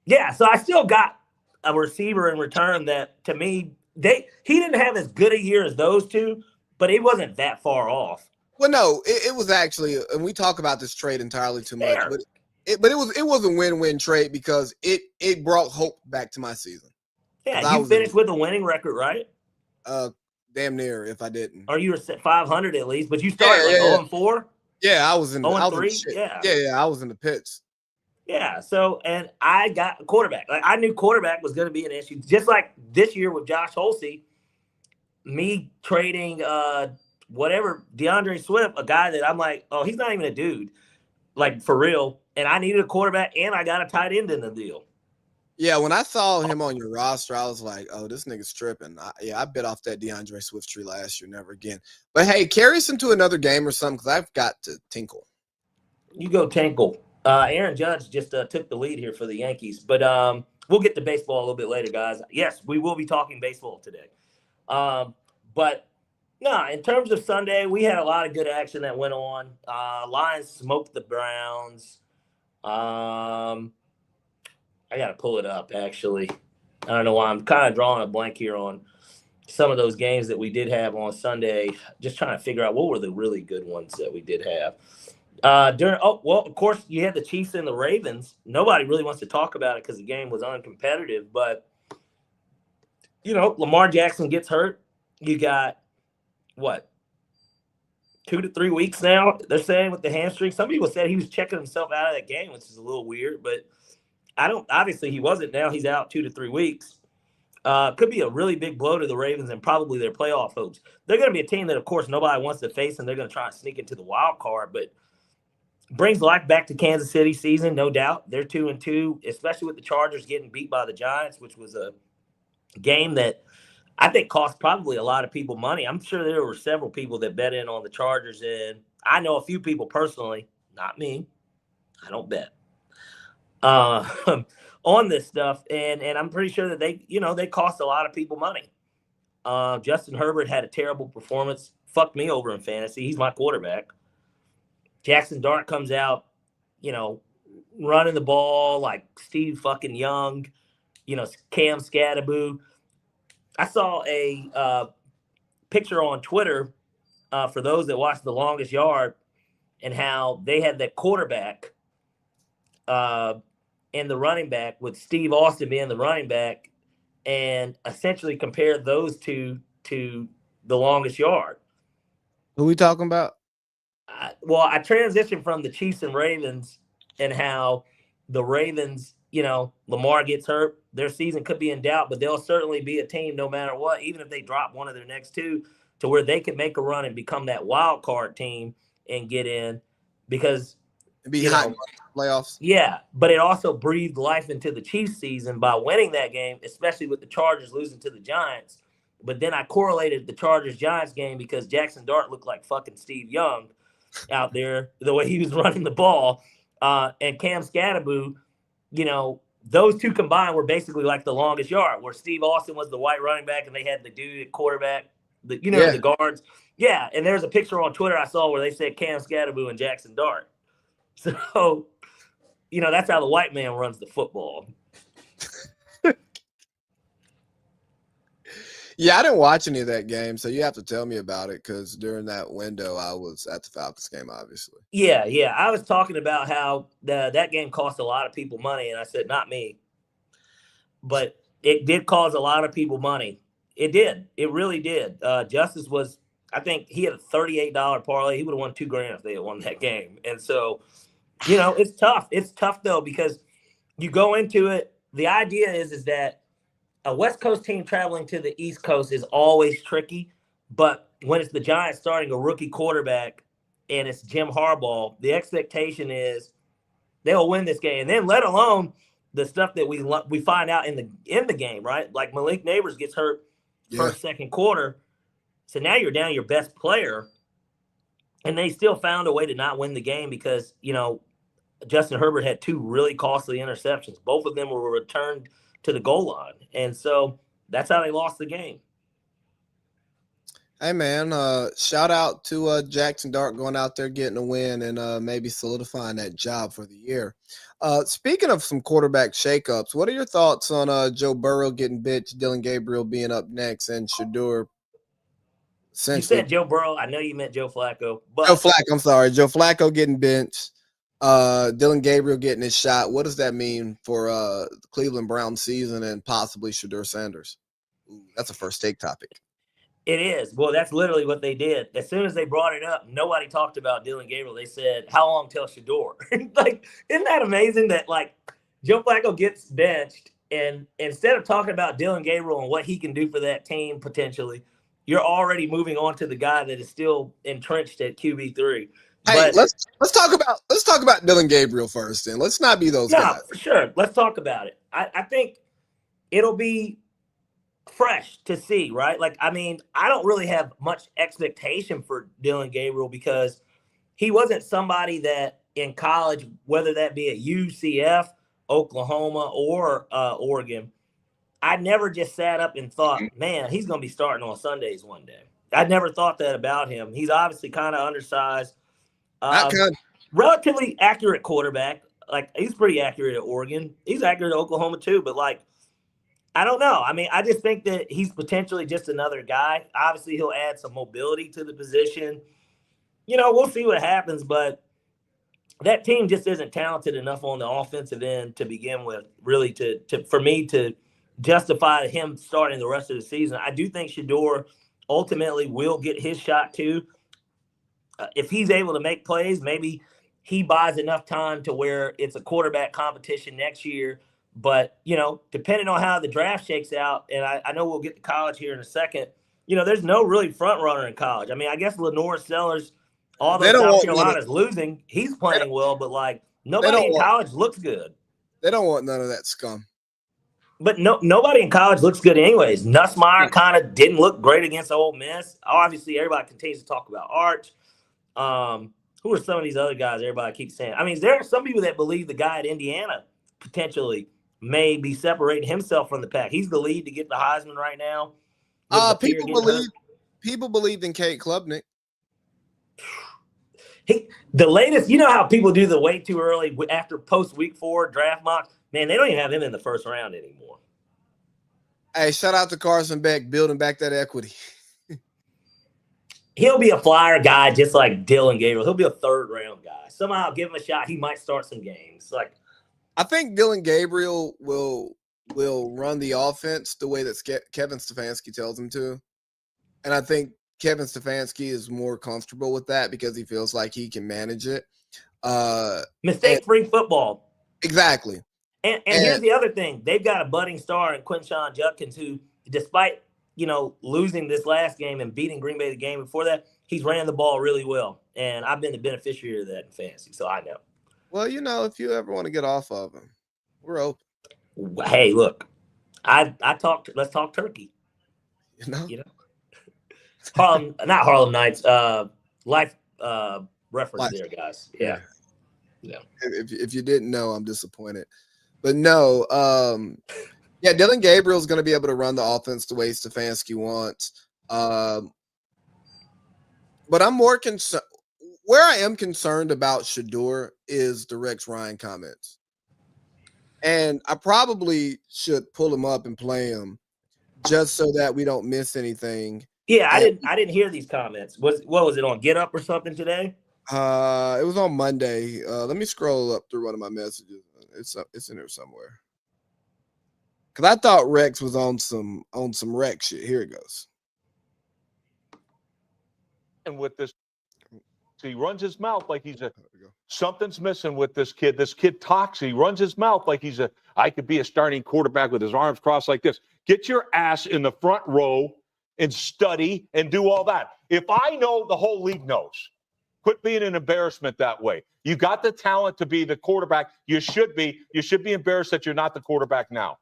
Yeah, so I still got a receiver in return that to me he didn't have as good a year as those two, but he wasn't that far off. Well, no, it was actually, and we talk about this trade entirely too much, but it was a win-win trade because it brought hope back to my season. Yeah, you finished with a winning record, right? Damn near if I didn't. Or you were 500 at least, but you started 0-4? Yeah, I was in 0-3? Yeah, I was in the pits. Yeah, so, and I got a quarterback. Like, I knew quarterback was going to be an issue. Just like this year with Josh Holsey, me trading DeAndre Swift, a guy that I'm like, oh, he's not even a dude, like for real. And I needed a quarterback, and I got a tight end in the deal. Yeah, when I saw him on your roster, I was like, oh, this nigga's tripping. I bet off that DeAndre Swift tree last year, never again. But, hey, carry us into another game or something because I've got to tinkle. You go tinkle. Aaron Judge just took the lead here for the Yankees. But we'll get to baseball a little bit later, guys. Yes, we will be talking baseball today. But, no, in terms of Sunday, we had a lot of good action that went on. Lions smoked the Browns. I got to pull it up, actually. I don't know why. I'm kind of drawing a blank here on some of those games that we did have on Sunday. Just trying to figure out what were the really good ones that we did have. Of course, you had the Chiefs and the Ravens. Nobody really wants to talk about it because the game was uncompetitive. But, Lamar Jackson gets hurt. You got, 2 to 3 weeks now, they're saying, with the hamstring. Some people said he was checking himself out of that game, which is a little weird. But obviously he wasn't. Now he's out 2 to 3 weeks. Could be a really big blow to the Ravens and probably their playoff hopes. They're going to be a team that, of course, nobody wants to face, and they're going to try and sneak into the wild card. But brings life back to Kansas City season, no doubt. They're 2-2, especially with the Chargers getting beat by the Giants, which was a game that I think cost probably a lot of people money. I'm sure there were several people that bet in on the Chargers, and I know a few people personally, not me. I don't bet. On this stuff, and I'm pretty sure that they cost a lot of people money. Justin Herbert had a terrible performance, fucked me over in fantasy. He's my quarterback. Jackson Dart comes out, running the ball like Steve fucking Young, Cam Scattaboo. I saw a picture on Twitter for those that watched The Longest Yard and how they had that quarterback and the running back with Steve Austin being the running back and essentially compared those two to The Longest Yard. Who we talking about? I transitioned from the Chiefs and Ravens and how the Ravens Lamar gets hurt, their season could be in doubt, but they'll certainly be a team no matter what, even if they drop one of their next two, to where they can make a run and become that wild card team and get in because, It'd be hot playoffs. Yeah, but it also breathed life into the Chiefs season by winning that game, especially with the Chargers losing to the Giants. But then I correlated the Chargers-Giants game because Jackson Dart looked like fucking Steve Young out there, the way he was running the ball. And Cam Scatterboo, those two combined were basically like the longest yard, where Steve Austin was the white running back and they had the dude at quarterback, the guards. Yeah, and there's a picture on Twitter I saw where they said Cam Scatterboo and Jackson Dart. So, that's how the white man runs the football. Yeah, I didn't watch any of that game, so you have to tell me about it because during that window, I was at the Falcons game, obviously. Yeah. I was talking about how that game cost a lot of people money, and I said, not me. But it did cause a lot of people money. It did. It really did. Justice was, I think he had a $38 parlay. He would have won $2,000 if they had won that game. And so, it's tough. It's tough, though, because you go into it. The idea is that a West Coast team traveling to the East Coast is always tricky. But when it's the Giants starting a rookie quarterback and it's Jim Harbaugh, the expectation is they'll win this game. And then let alone the stuff that we find out in the game, right? Like Malik Neighbors gets hurt first, second quarter. So now you're down your best player. And they still found a way to not win the game because, Justin Herbert had two really costly interceptions. Both of them were returned to the goal line. And so that's how they lost the game. Hey, man, shout out to Jackson Dart going out there getting a win and maybe solidifying that job for the year. Speaking of some quarterback shakeups, what are your thoughts on Joe Burrow getting benched, Dylan Gabriel being up next, and Shedeur? You said Joe Burrow. I know you meant Joe Flacco. But Joe Flacco, I'm sorry. Joe Flacco getting benched. Dylan Gabriel getting his shot. What does that mean for the Cleveland Browns season and possibly Shedeur Sanders? Ooh, that's a first take topic. It is. Well, that's literally what they did. As soon as they brought it up, nobody talked about Dylan Gabriel. They said, how long till Shedeur? Isn't that amazing that, Joe Flacco gets benched, and instead of talking about Dylan Gabriel and what he can do for that team potentially, you're already moving on to the guy that is still entrenched at QB3. Hey, let's talk about Dylan Gabriel first, and let's not be those guys. For sure. Let's talk about it. I think it'll be fresh to see, right? I don't really have much expectation for Dylan Gabriel because he wasn't somebody that in college, whether that be at UCF, Oklahoma, or Oregon, I never just sat up and thought, man, he's going to be starting on Sundays one day. I never thought that about him. He's obviously kind of undersized. Relatively accurate quarterback. He's pretty accurate at Oregon. He's accurate at Oklahoma too, but I don't know. I just think that he's potentially just another guy. Obviously, he'll add some mobility to the position. We'll see what happens, but that team just isn't talented enough on the offensive end to begin with, really, for me to justify him starting the rest of the season. I do think Shedeur ultimately will get his shot too. If he's able to make plays, maybe he buys enough time to where it's a quarterback competition next year. But, depending on how the draft shakes out, and I know we'll get to college here in a second, there's no really front runner in college. I guess Lenore Sellers, although South Carolina's losing, he's playing well, but nobody in college looks good. They don't want none of that scum. But nobody in college looks good anyways. Nussmeier kind of didn't look great against Ole Miss. Obviously, everybody continues to talk about Arch. Who are some of these other guys everybody keeps saying? There are some people that believe the guy at Indiana potentially may be separating himself from the pack. He's the lead to get the Heisman right now. People believe in Kate Klubnik. The latest, how people do the way too early after post week 4 draft mock. Man, they don't even have him in the first round anymore. Hey, shout out to Carson Beck building back that equity. He'll be a flyer guy just like Dylan Gabriel. He'll be a third-round guy. Somehow give him a shot. He might start some games. I think Dylan Gabriel will run the offense the way that Kevin Stefanski tells him to. And I think Kevin Stefanski is more comfortable with that because he feels like he can manage it. Mistake-free football. Exactly. And here's the other thing. They've got a budding star in Quinshon Judkins who, despite, losing this last game and beating Green Bay the game before that, he's ran the ball really well. And I've been the beneficiary of that in fantasy, so I know. Well, if you ever want to get off of him, we're open. Hey, look, let's talk turkey. Harlem, not Harlem Nights, life reference there, guys. Yeah. If you didn't know, I'm disappointed. But no, Dylan Gabriel's going to be able to run the offense the way Stefanski wants. But I'm more concerned. Where I am concerned about Shedeur is the Rex Ryan comments. And I probably should pull him up and play him just so that we don't miss anything. Yeah, I didn't hear these comments. What was it on Get Up or something today? It was on Monday. Let me scroll up through one of my messages. It's in there somewhere. Cause I thought Rex was on some Rex shit. Here it goes. And with this, so he runs his mouth like something's missing with this kid. This kid talks. He runs his mouth like I could be a starting quarterback with his arms crossed like this. Get your ass in the front row and study and do all that. If I know, the whole league knows. Quit being an embarrassment that way. You got the talent to be the quarterback. You should be embarrassed that you're not the quarterback now.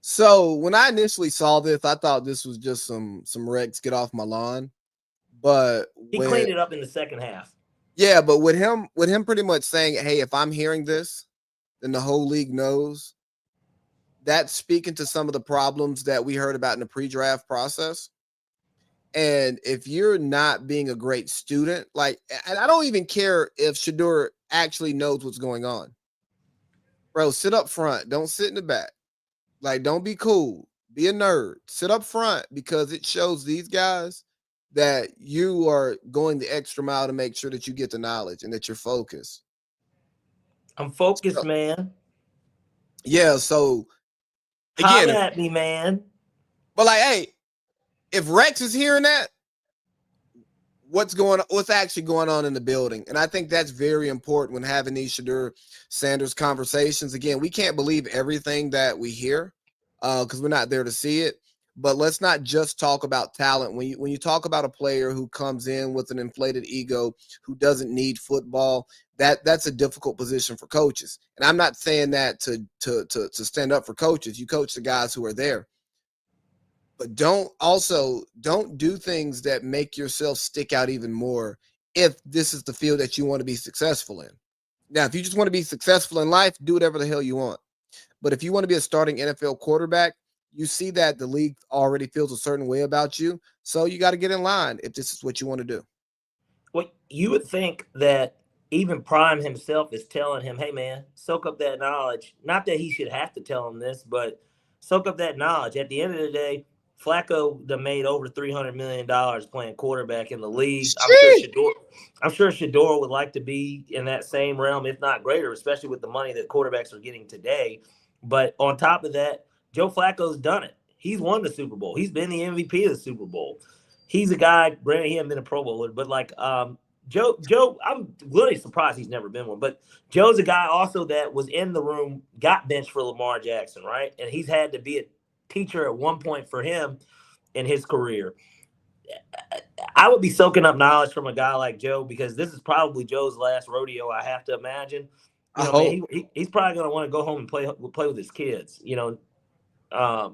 So when I initially saw this, I thought this was just some Rex get off my lawn. But he cleaned it up in the second half. Yeah, but with him pretty much saying, hey, if I'm hearing this, then the whole league knows. That's speaking to some of the problems that we heard about in the pre-draft process. And if you're not being a great student, and I don't even care if Shedeur actually knows what's going on. Bro, sit up front. Don't sit in the back. Don't be cool. Be a nerd. Sit up front because it shows these guys that you are going the extra mile to make sure that you get the knowledge and that you're focused. I'm focused, man. Yeah, so again, holla at me, man. But hey, if Rex is hearing that, what's actually going on in the building? And I think that's very important when having these Shedeur Sanders conversations. Again, we can't believe everything that we hear because we're not there to see it. But let's not just talk about talent. When you talk about a player who comes in with an inflated ego, who doesn't need football, that's a difficult position for coaches. And I'm not saying that to stand up for coaches. You coach the guys who are there. But don't do things that make yourself stick out even more if this is the field that you want to be successful in. Now, if you just want to be successful in life, do whatever the hell you want. But if you want to be a starting NFL quarterback, you see that the league already feels a certain way about you. So you got to get in line if this is what you want to do. Well, you would think that even Prime himself is telling him, hey, man, soak up that knowledge. Not that he should have to tell him this, but soak up that knowledge. At the end of the day, Flacco made over $300 million playing quarterback in the league. I'm sure Shedeur would like to be in that same realm, if not greater, especially with the money that quarterbacks are getting today. But on top of that, Joe Flacco's done it. He's won the Super Bowl. He's been the MVP of the Super Bowl. He's a guy, granted, he hasn't been a Pro Bowler, but Joe, I'm really surprised he's never been one. But Joe's a guy also that was in the room, got benched for Lamar Jackson, right? And he's had to be a teacher at one point for him in his career. I would be soaking up knowledge from a guy like Joe because this is probably Joe's last rodeo, I have to imagine. He's probably going to want to go home and play with his kids, I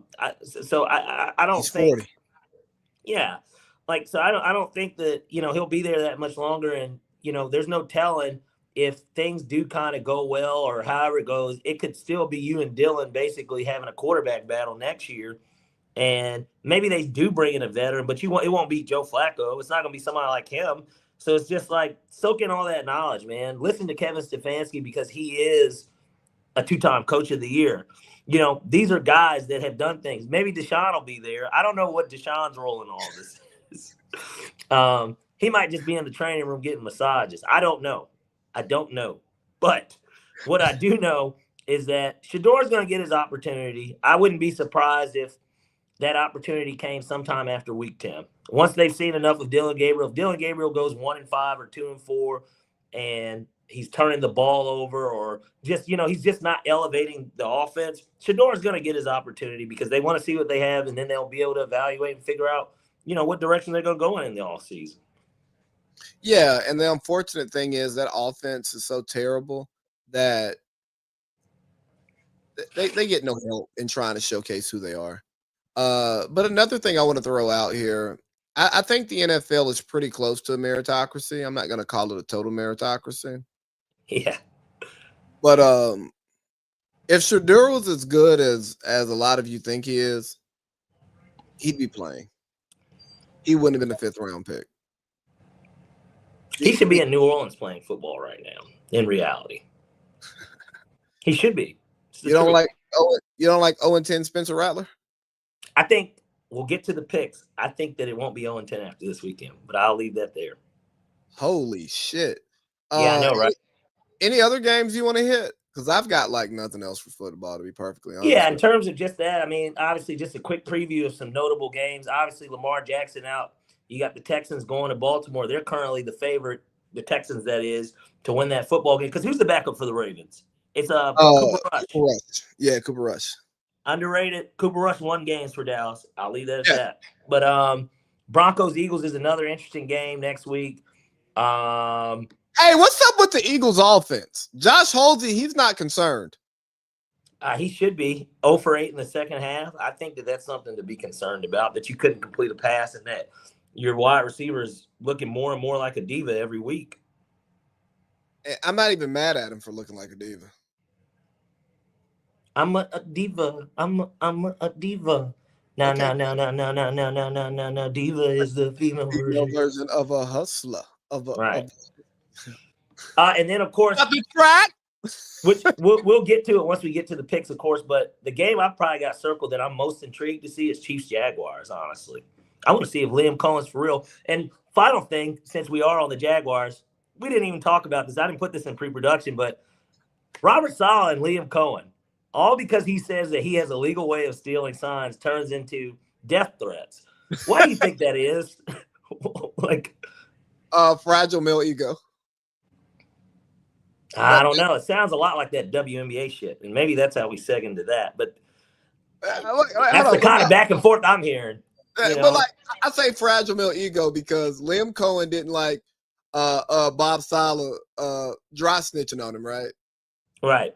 don't He's think 40. Yeah. I don't think that, he'll be there that much longer. And, there's no telling if things do kind of go well or however it goes, it could still be you and Dylan basically having a quarterback battle next year. And maybe they do bring in a veteran, but it won't be Joe Flacco. It's not going to be somebody like him. So it's just soak in all that knowledge, man. Listen to Kevin Stefanski because he is a two-time coach of the year. These are guys that have done things. Maybe Deshaun will be there. I don't know what Deshaun's role in all this is. He might just be in the training room getting massages. I don't know. But what I do know is that Shedeur's going to get his opportunity. I wouldn't be surprised if that opportunity came sometime after week 10. Once they've seen enough of Dylan Gabriel, if Dylan Gabriel goes 1-5 or 2-4, and he's turning the ball over, or just, he's just not elevating the offense, Shador's going to get his opportunity because they want to see what they have, and then they'll be able to evaluate and figure out, what direction they're going to go in the offseason. Yeah, and the unfortunate thing is that offense is so terrible that they get no help in trying to showcase who they are. But another thing I want to throw out here, I think the NFL is pretty close to a meritocracy. I'm not going to call it a total meritocracy. Yeah. But if Shador was as good as a lot of you think he is, he'd be playing. He wouldn't have been a 5th round pick. He should be in New Orleans playing football right now, in reality. He should be. You don't like 0-10 Spencer Rattler? I think we'll get to the picks. I think that it won't be 0-10 after this weekend, but I'll leave that there. Holy shit. Yeah, I know, right? Any other games you want to hit? Because I've got like nothing else for football, to be perfectly honest. Yeah, in terms of just that, I mean, obviously just a quick preview of some notable games. Obviously, Lamar Jackson out. You got the Texans going to Baltimore. They're currently the favorite, the Texans, that is, to win that football game. Because who's the backup for the Ravens? It's Cooper Rush. Cooper Rush. Yeah, Cooper Rush. Underrated. Cooper Rush won games for Dallas. I'll leave that at that. But Broncos-Eagles is another interesting game next week. Hey, what's up with the Eagles offense? Josh Holsey, he's not concerned. He should be 0 for 8 in the second half. I think that that's something to be concerned about, that you couldn't complete a pass and that your wide receiver is looking more and more like a diva every week. I'm not even mad at him for looking like a diva. I'm a diva. I'm a diva. No. Diva is the female version of a hustler. Right. And then, of course, the track. which we'll get to it once we get to the picks, of course. But the game I've probably got circled that I'm most intrigued to see is Chiefs-Jaguars, honestly. I want to see if Liam Cohen's for real. And final thing, since we are on the Jaguars, we didn't even talk about this. I didn't put this in pre-production, but Robert Saleh and Liam Cohen, all because he says that he has a legal way of stealing signs, turns into death threats. Why do you think that is? Fragile male ego. I don't know. It sounds a lot like that WNBA shit, and maybe that's how we seg into that. But that's the kind of back and forth I'm hearing. But like, I say fragile male ego because Liam Cohen didn't like Bob Saleh dry snitching on him, right? Right.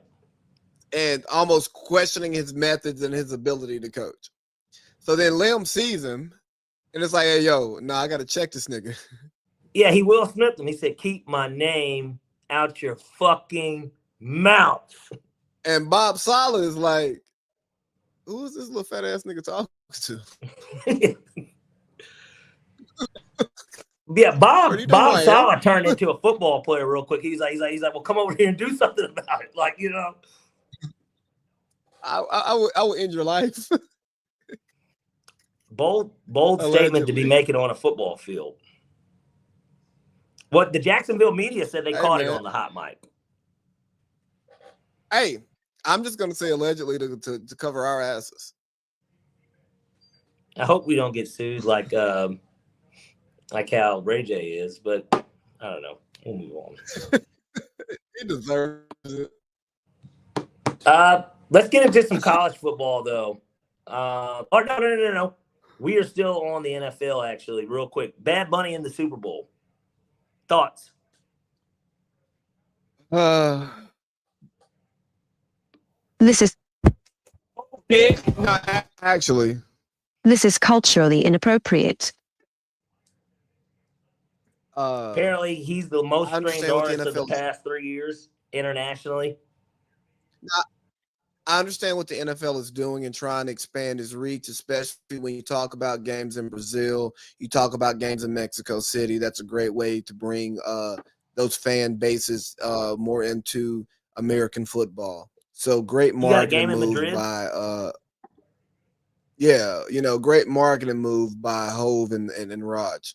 And almost questioning his methods and his ability to coach. So then Liam sees him, and it's like, hey, yo, I got to check this nigga. Yeah, he Will Smith him. He said, keep my name out your fucking mouth. And Bob Saleh is like, who is this little fat ass nigga talking to? Yeah, Bob Saleh turned into a football player real quick. He's like, well, come over here and do something about it. Like, I would end your life. Bold statement to be making on a football field. What the Jacksonville media said, they caught it on the hot mic. Hey, I'm just gonna say allegedly to cover our asses. I hope we don't get sued like how Ray J is, but I don't know. We'll move on. He deserves it. Let's get into some college football, though. No. We are still on the NFL, actually, real quick. Bad Bunny in the Super Bowl. Thoughts? This is actually. This is culturally inappropriate. Apparently, he's the most streamed artist of the past 3 years internationally. I understand what the NFL is doing and trying to expand his reach, especially when you talk about games in Brazil, you talk about games in Mexico City. That's a great way to bring those fan bases more into American football. So great marketing move by great marketing move by Hove and Raj.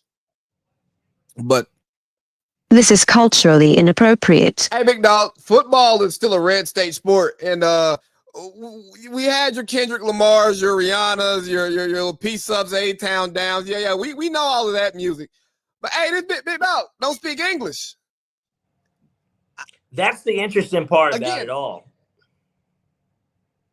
But this is culturally inappropriate. Hey, big dog, football is still a red state sport, and we had your Kendrick Lamars, your Rihannas, your P-Subs, A-Town Downs. Yeah, we know all of that music. But hey, this big dog don't speak English. That's the interesting part about Again, it all.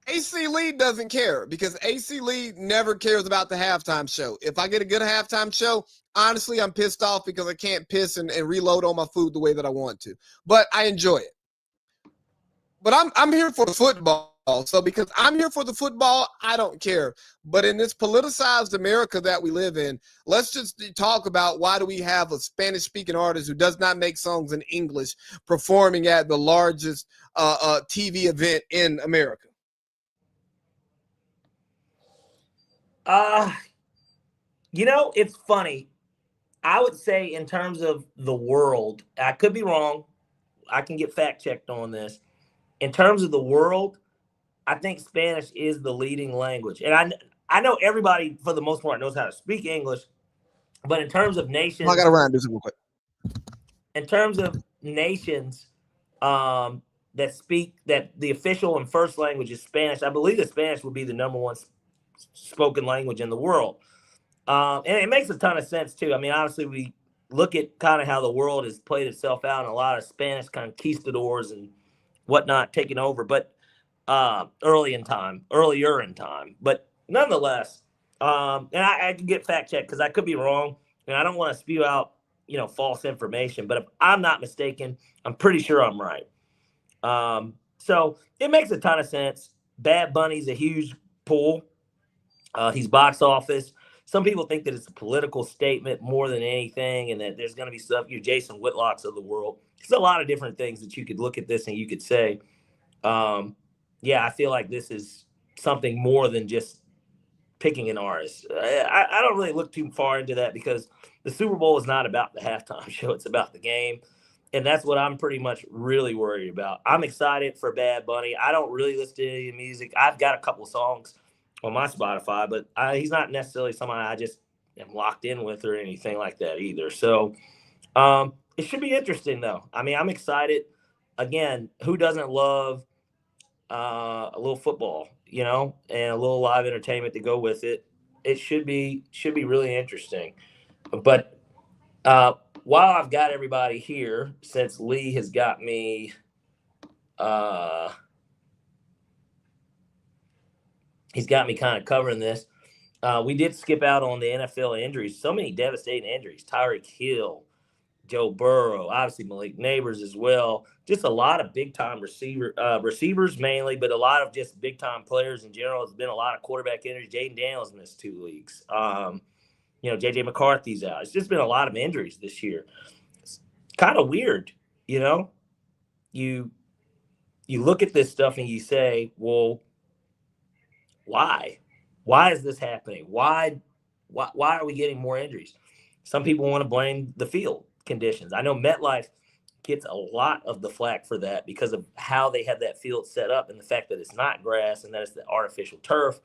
AC Lee doesn't care because AC Lee never cares about the halftime show. If I get a good halftime show, honestly, I'm pissed off because I can't piss and reload on my food the way that I want to. But I enjoy it. But I'm here for the football. So because I'm here for the football, I don't care. But in this politicized America that we live in, let's just talk about why do we have a Spanish-speaking artist who does not make songs in English performing at the largest TV event in America? It's funny. I would say in terms of the world, I could be wrong. I can get fact checked on this. In terms of the world, I think Spanish is the leading language. And I know everybody, for the most part, knows how to speak English. But in terms of nations, I got to run this real quick. In terms of nations that speak, that the official and first language is Spanish, I believe that Spanish would be the number one spoken language in the world. And it makes a ton of sense, too. I mean, obviously, we look at kind of how the world has played itself out and a lot of Spanish conquistadors and whatnot taking over. But earlier in time. But nonetheless, and I can get fact checked because I could be wrong, and I don't want to spew out, false information. But if I'm not mistaken, I'm pretty sure I'm right. So it makes a ton of sense. Bad Bunny's a huge pull. He's box office. Some people think that it's a political statement more than anything, and that there's going to be stuff, Jason Whitlocks of the world. There's a lot of different things that you could look at this and you could say, yeah, I feel like this is something more than just picking an artist. I don't really look too far into that because the Super Bowl is not about the halftime show. It's about the game. And that's what I'm pretty much really worried about. I'm excited for Bad Bunny. I don't really listen to any music. I've got a couple songs on my Spotify, but he's not necessarily someone I just am locked in with or anything like that either. So it should be interesting, though. I mean, I'm excited. Again, who doesn't love a little football, and a little live entertainment to go with it? It should be really interesting. But while I've got everybody here, since Lee has got me, he's got me kind of covering this. We did skip out on the NFL injuries. So many devastating injuries. Tyreek Hill, Joe Burrow, obviously Malik Neighbors as well. Just a lot of big-time receivers mainly, but a lot of just big-time players in general. There's been a lot of quarterback injuries. Jaden Daniels missed 2 weeks. J.J. McCarthy's out. It's just been a lot of injuries this year. It's kind of weird, You look at this stuff and you say, well, why? Why is this happening? Why are we getting more injuries? Some people want to blame the field conditions. I know MetLife gets a lot of the flack for that because of how they have that field set up and the fact that it's not grass and that it's the artificial turf.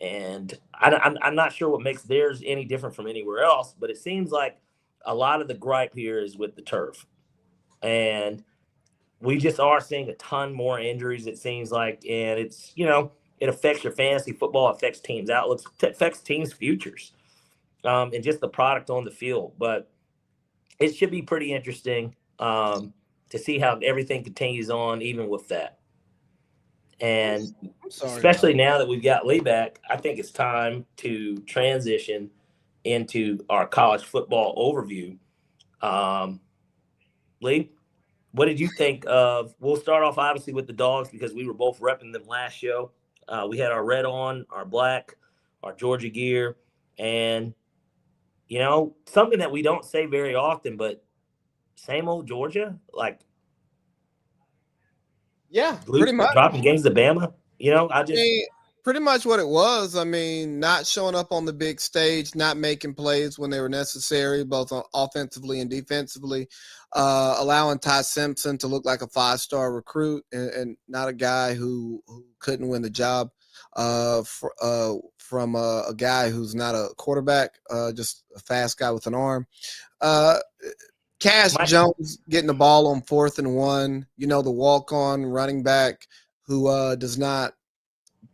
And I'm not sure what makes theirs any different from anywhere else, but it seems like a lot of the gripe here is with the turf. And we just are seeing a ton more injuries, it seems like. And it's, it affects your fantasy football, affects teams' outlooks, affects teams' futures, and just the product on the field. But it should be pretty interesting to see how everything continues on, even with that. And especially now that we've got Lee back, I think it's time to transition into our college football overview. Lee, what did you think of? We'll start off obviously with the Dogs because we were both repping them last show. We had our red on, our black, our Georgia gear, and something that we don't say very often, but same old Georgia, like. Yeah, pretty much. Dropping games to Bama. Pretty much what it was. I mean, not showing up on the big stage, not making plays when they were necessary, both offensively and defensively, allowing Ty Simpson to look like a 5-star recruit and not a guy who couldn't win the job from a guy who's not a quarterback, just a fast guy with an arm. Cash Jones getting the ball on 4th and 1, the walk-on running back who does not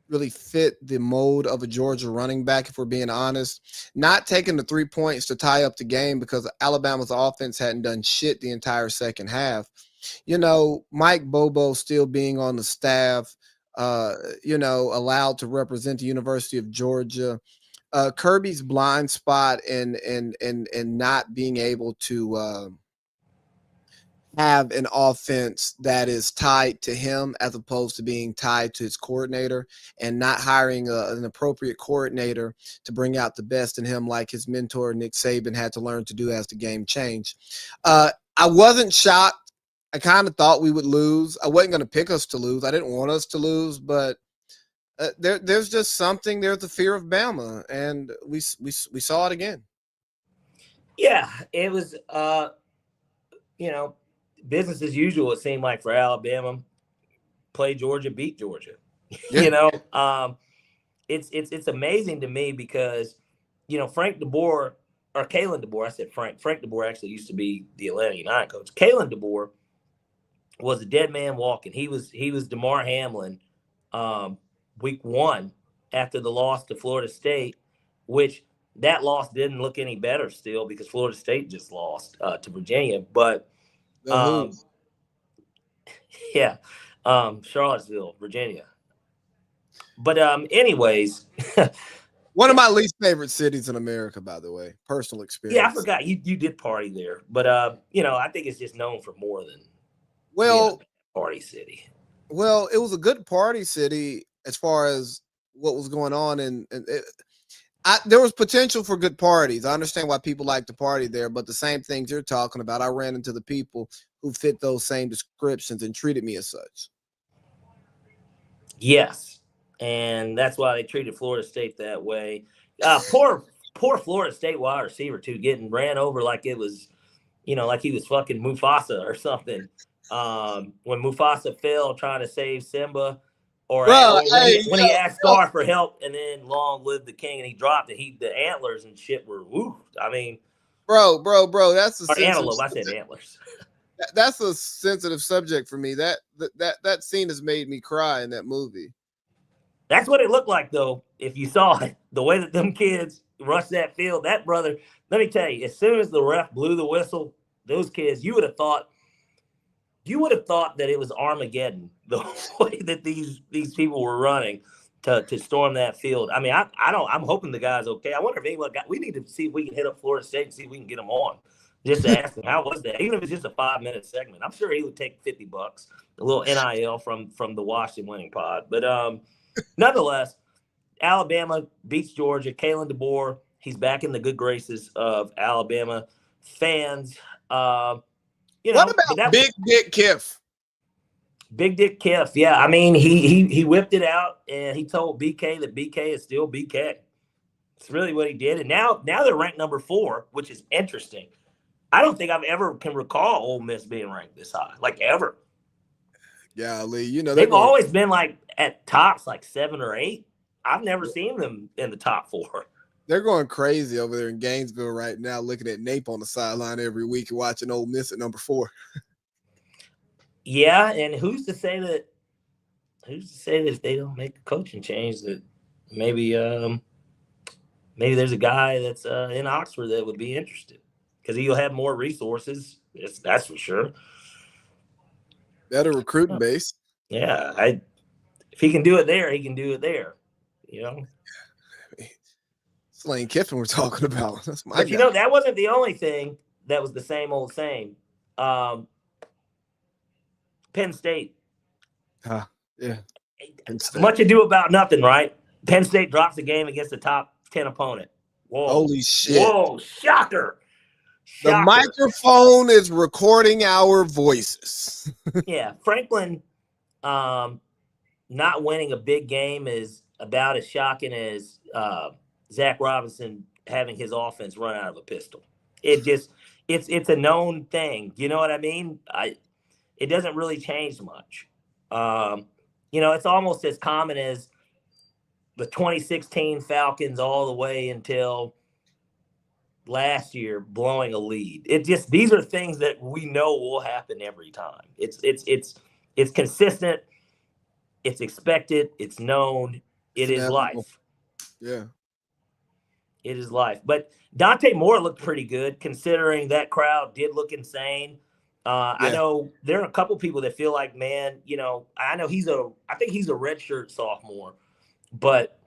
really fit the mold of a Georgia running back, if we're being honest. Not taking the 3 points to tie up the game because Alabama's offense hadn't done shit the entire second half. Mike Bobo still being on the staff, allowed to represent the University of Georgia. Kirby's blind spot and not being able to have an offense that is tied to him as opposed to being tied to his coordinator, and not hiring an appropriate coordinator to bring out the best in him like his mentor Nick Saban had to learn to do as the game changed. I wasn't shocked. I kind of thought we would lose. I wasn't going to pick us to lose. I didn't want us to lose, but there's just something. There's the fear of Bama, and we saw it again. Yeah, it was business as usual. It seemed like for Alabama, play Georgia, beat Georgia. Yeah. It's amazing to me because Frank DeBoer or Kalen DeBoer. I said Frank. Frank DeBoer actually used to be the Atlanta United coach. Kalen DeBoer was a dead man walking. He was DeMar Hamlin week 1 after the loss to Florida State, which that loss didn't look any better still because Florida State just lost to Virginia. But Charlottesville, Virginia. But anyways, one of my least favorite cities in America, by the way, personal experience. Yeah, I forgot you did party there, but I think it's just known for more than party city. Well, it was a good party city as far as what was going on, and there was potential for good parties. I understand why people like to party there, but the same things you're talking about, I ran into the people who fit those same descriptions and treated me as such. Yes, and that's why they treated Florida State that way. Poor Florida State wide receiver too, getting ran over like it was, like he was fucking Mufasa or something. When Mufasa fell trying to save Simba, or when he asked Scar for help, and then long live the king, and he dropped it. The antlers and shit were woo. I mean, bro, that's a antelope. I said antlers. That's a sensitive subject for me. That scene has made me cry in that movie. That's what it looked like, though. If you saw it, the way that them kids rushed that field, that brother. Let me tell you, as soon as the ref blew the whistle, those kids, you would have thought that it was Armageddon. The way that these people were running to storm that field. I mean, I'm hoping the guy's okay. I wonder if anyone we need to see if we can hit up Florida State and see if we can get him on. Just to ask him, how was that? Even if it's just a 5-minute segment, I'm sure he would take $50, a little NIL from the Washington Winning Pod. But nonetheless, Alabama beats Georgia. Kalen DeBoer, he's back in the good graces of Alabama fans. What about Big Dick Kiff? Big Dick Kiff, yeah. I mean, he whipped it out, and he told BK that BK is still BK. It's really what he did. And now they're ranked number 4, which is interesting. I don't think I've ever can recall Ole Miss being ranked this high, like ever. Yeah, Lee, they've always been like at tops, like 7 or 8. I've never seen them in the top 4. They're going crazy over there in Gainesville right now, looking at Nape on the sideline every week and watching Ole Miss at number 4. Yeah, and who's to say that if they don't make a coaching change that maybe there's a guy that's in Oxford that would be interested. Because he'll have more resources, that's for sure. Better recruiting base. Yeah, if he can do it there, he can do it there. It's Lane Kiffin we're talking about. That's my but guy. That wasn't the only thing that was the same old same. Penn State. Yeah. Much ado about nothing, right? Penn State drops a game against the top 10 opponent. Whoa. Holy shit. Whoa, shocker. The microphone is recording our voices. Yeah, Franklin not winning a big game is about as shocking as Zach Robinson having his offense run out of a pistol. It's a known thing. You know what I mean? It doesn't really change much. It's almost as common as the 2016 Falcons all the way until last year blowing a lead. These are things that we know will happen every time. It's consistent. It's expected. It's known. It is life. Yeah. It is life. But Dante Moore looked pretty good considering that crowd did look insane. I know there are a couple people that feel like, man, I think he's a redshirt sophomore, but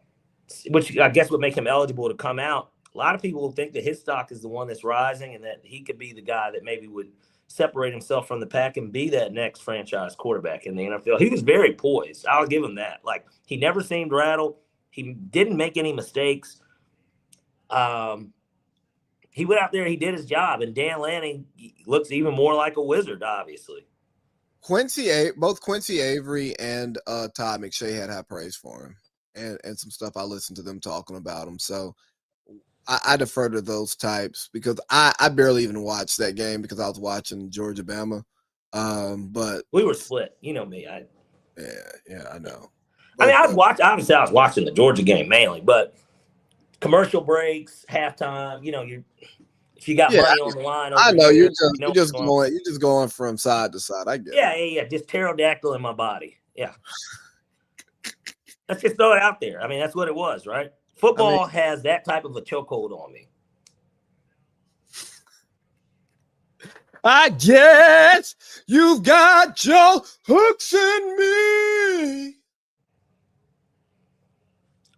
which I guess would make him eligible to come out. A lot of people think that his stock is the one that's rising and that he could be the guy that maybe would separate himself from the pack and be that next franchise quarterback in the NFL. He was very poised. I'll give him that. Like, he never seemed rattled. He didn't make any mistakes. He went out there, he did his job, and Dan Lanning looks even more like a wizard, obviously. Both Quincy Avery and Todd McShay had high praise for him, and some stuff I listened to them talking about him. So I defer to those types because I barely even watched that game because I was watching Georgia Bama. But we were split. You know me. Yeah, I know. But, I was watching the Georgia game mainly, but commercial breaks, halftime, if you got money on the line. I know you're just going from side to side. I get it. Yeah. Just pterodactyl in my body. Yeah. Let's just throw it out there. I mean, that's what it was, right? Football has that type of a chokehold on me. I guess you've got your hooks in me.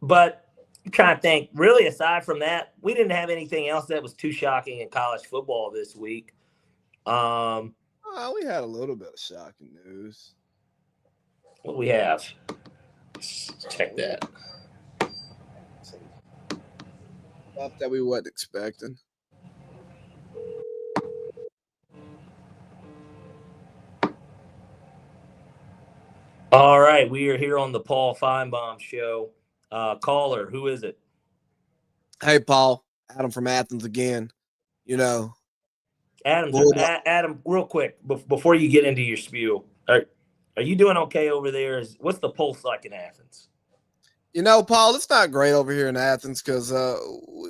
But I'm trying to think, really, aside from that, we didn't have anything else that was too shocking in college football this week. We had a little bit of shocking news. What do we have? Let's check that. Stuff that we wasn't expecting. All right, we are here on the Paul Feinbaum Show. Caller, who is it? Hey, Paul. Adam from Athens again. Adam, real quick, before you get into your spiel, are you doing okay over there? What's the pulse like in Athens? Paul, it's not great over here in Athens because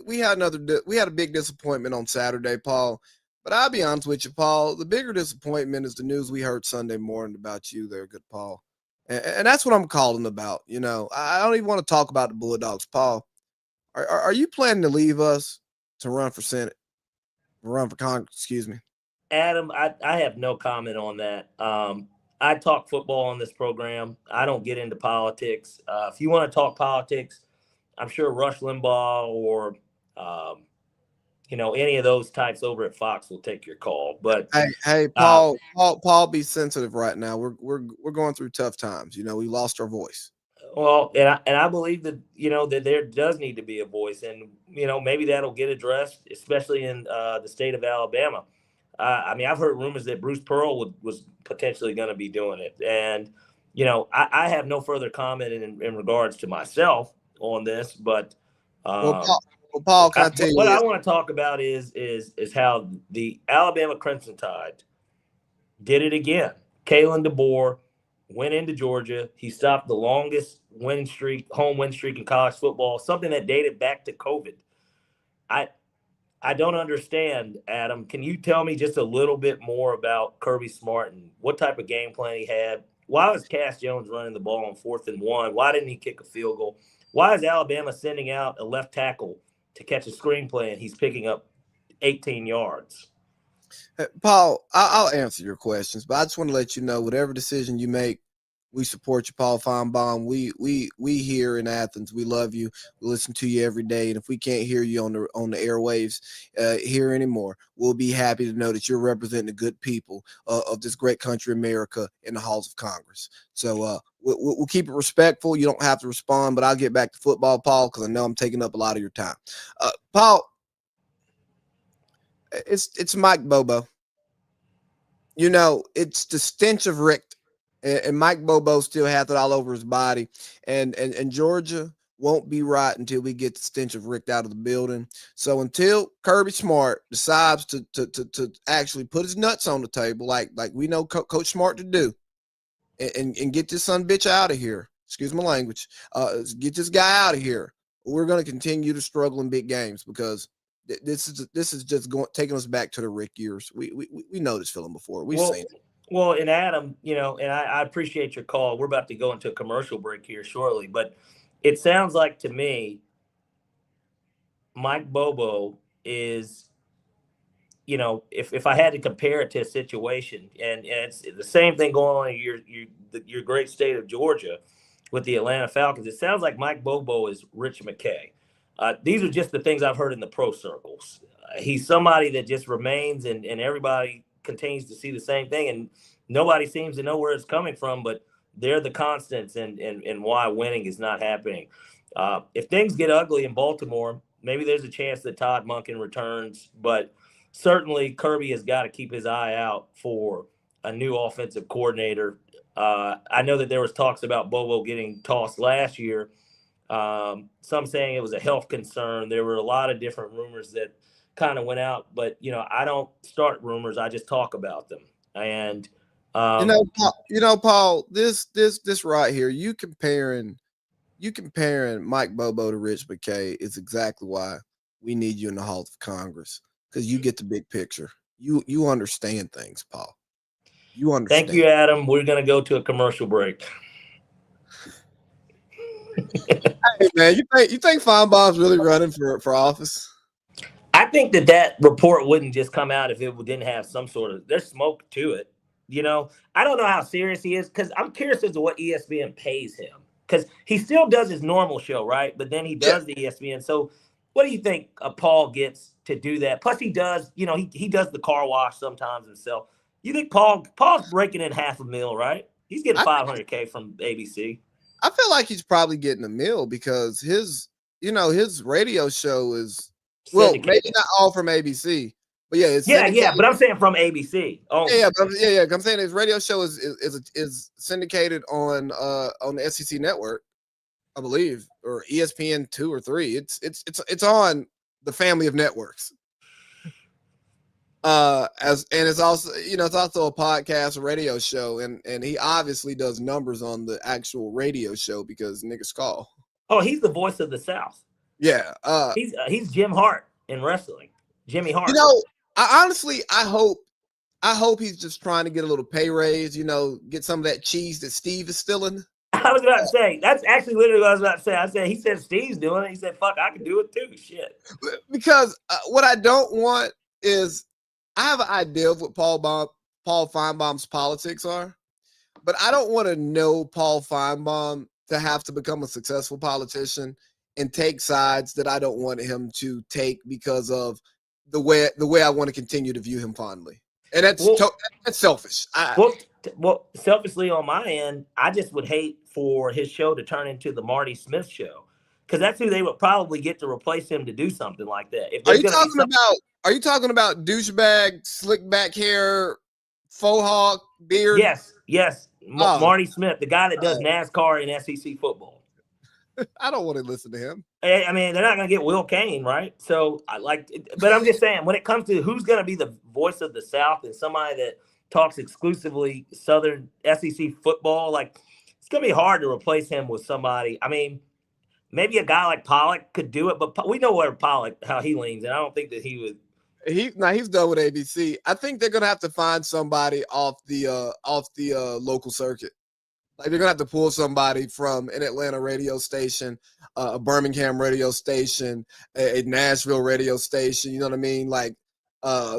we had a big disappointment on Saturday, Paul. But I'll be honest with you, Paul. The bigger disappointment is the news we heard Sunday morning about you there, good Paul. And that's what I'm calling about. I don't even want to talk about the Bulldogs, Paul. Are you planning to leave us to run for Senate? Run for Congress, excuse me. Adam, I have no comment on that. I talk football on this program. I don't get into politics. If you want to talk politics, I'm sure Rush Limbaugh or any of those types over at Fox will take your call. But hey, Paul, Paul, be sensitive right now. We're going through tough times. We lost our voice. Well, and I believe that that there does need to be a voice, and maybe that'll get addressed, especially in the state of Alabama. I've heard rumors that Bruce Pearl was potentially going to be doing it, and I have no further comment in regards to myself on this, but Paul, can I tell you what I want to talk about is how the Alabama Crimson Tide did it again. Kalen DeBoer went into Georgia. He stopped the longest home win streak in college football, something that dated back to COVID. I don't understand, Adam. Can you tell me just a little bit more about Kirby Smart and what type of game plan he had? Why was Cass Jones running the ball on 4th and 1? Why didn't he kick a field goal? Why is Alabama sending out a left tackle to catch a screenplay and he's picking up 18 yards? Paul, I'll answer your questions, but I just want to let you know whatever decision you make, we support you, Paul Feinbaum. We here in Athens, we love you. We listen to you every day, and if we can't hear you on the airwaves here anymore, we'll be happy to know that you're representing the good people of this great country, America, in the halls of Congress. So we'll keep it respectful. You don't have to respond, but I'll get back to football, Paul, because I know I'm taking up a lot of your time. Paul, it's Mike Bobo. It's the stench of Rick. And Mike Bobo still has it all over his body. And Georgia won't be right until we get the stench of Rick out of the building. So until Kirby Smart decides to actually put his nuts on the table, like we know Coach Smart to do, and get this son bitch out of here. Excuse my language. Get this guy out of here. We're going to continue to struggle in big games because this is just taking us back to the Rick years. We know this feeling before. We've seen it. Well, and Adam, and I appreciate your call. We're about to go into a commercial break here shortly, but it sounds like to me, Mike Bobo is, if I had to compare it to a situation, and it's the same thing going on in your great state of Georgia with the Atlanta Falcons, it sounds like Mike Bobo is Rich McKay. These are just the things I've heard in the pro circles. He's somebody that just remains, and everybody continues to see the same thing, and nobody seems to know where it's coming from, but they're the constants and why winning is not happening. If things get ugly in Baltimore, maybe there's a chance that Todd Monken returns, but certainly Kirby has got to keep his eye out for a new offensive coordinator. I know that there was talks about Bobo getting tossed last year. Some saying it was a health concern. There were a lot of different rumors that kind of went out, but I don't start rumors. I just talk about them. And Paul, this right here, you comparing Mike Bobo to Rich McKay is exactly why we need you in the Hall of Congress, because you get the big picture. You understand things, Paul. You understand. Thank you, Adam. We're going to go to a commercial break. Hey, man, you think Feinbaum's really running for office? I think that report wouldn't just come out if it didn't have some sort of, there's smoke to it. I don't know how serious he is, because I'm curious as to what ESPN pays him, because he still does his normal show, right? But then he does the ESPN. So what do you think Paul gets to do that? Plus he does, he does the car wash sometimes himself. You think Paul's breaking in $500,000, right? He's getting $500K from ABC. I feel like he's probably getting a meal because his radio show is, well, maybe not all from ABC, but yeah, it's but I'm saying from ABC. Oh, yeah. I'm saying his radio show is syndicated on the SEC network, I believe, or ESPN 2 or 3. It's on the family of networks. It's also a podcast, a radio show, and he obviously does numbers on the actual radio show because niggas call. Oh, he's the voice of the South. Yeah. He's Jim Hart in wrestling. Jimmy Hart. I hope he's just trying to get a little pay raise, get some of that cheese that Steve is stealing. I was about to say, that's actually literally what I was about to say. I said, he said Steve's doing it. He said, fuck, I can do it too. Shit. Because what I don't want is, I have an idea of what Paul Feinbaum's politics are, but I don't want to know Paul Feinbaum to have to become a successful politician and take sides that I don't want him to take because of the way I want to continue to view him fondly. And that's selfish. Well, selfishly on my end, I just would hate for his show to turn into the Marty Smith show, because that's who they would probably get to replace him to do something like that. Are you talking about douchebag, slick back hair, faux hawk, beard? Yes. Marty Smith, the guy that does NASCAR and SEC football. I don't want to listen to him. I mean, they're not going to get Will Kane, right? So but I'm just saying, when it comes to who's going to be the voice of the South and somebody that talks exclusively Southern SEC football, it's going to be hard to replace him with somebody. I mean, maybe a guy like Pollock could do it, but we know where how he leans, and I don't think that he would. He's done with ABC. I think they're gonna have to find somebody off the local circuit. They're gonna have to pull somebody from an Atlanta radio station, a Birmingham radio station, a Nashville radio station. You know what I mean?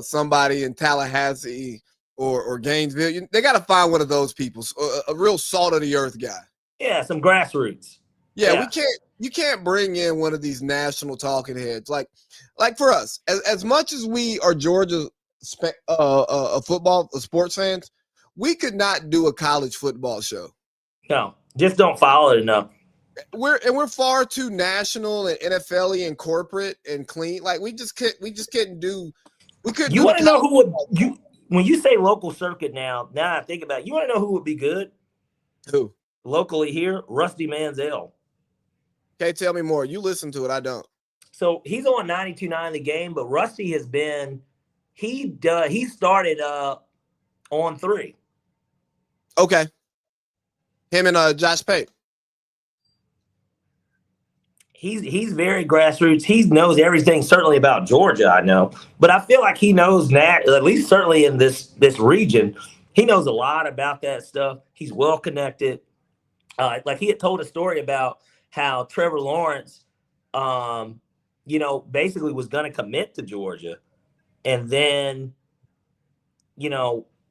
Somebody in Tallahassee or Gainesville. They got to find one of those people, a real salt of the earth guy. Yeah, some grassroots. Yeah, you can't bring in one of these national talking heads. Like for us, as much as we are Georgia sports fans, we could not do a college football show. No, just don't follow it enough. We're far too national and NFL-y and corporate and clean. We just couldn't do. We couldn't. You want to know who would when you say local circuit now I think about it, you want to know who would be good? Who? Locally here, Rusty Manziel. Okay, tell me more. You listen to it. I don't. So he's on 92.9 The Game, but Rusty has been he started on 3. Okay. Him and Josh Pate. He's very grassroots. He knows everything, certainly about Georgia, I know. But I feel like he knows that, at least certainly in this region, he knows a lot about that stuff. He's well connected. He had told a story about how Trevor Lawrence, basically was going to commit to Georgia. and then,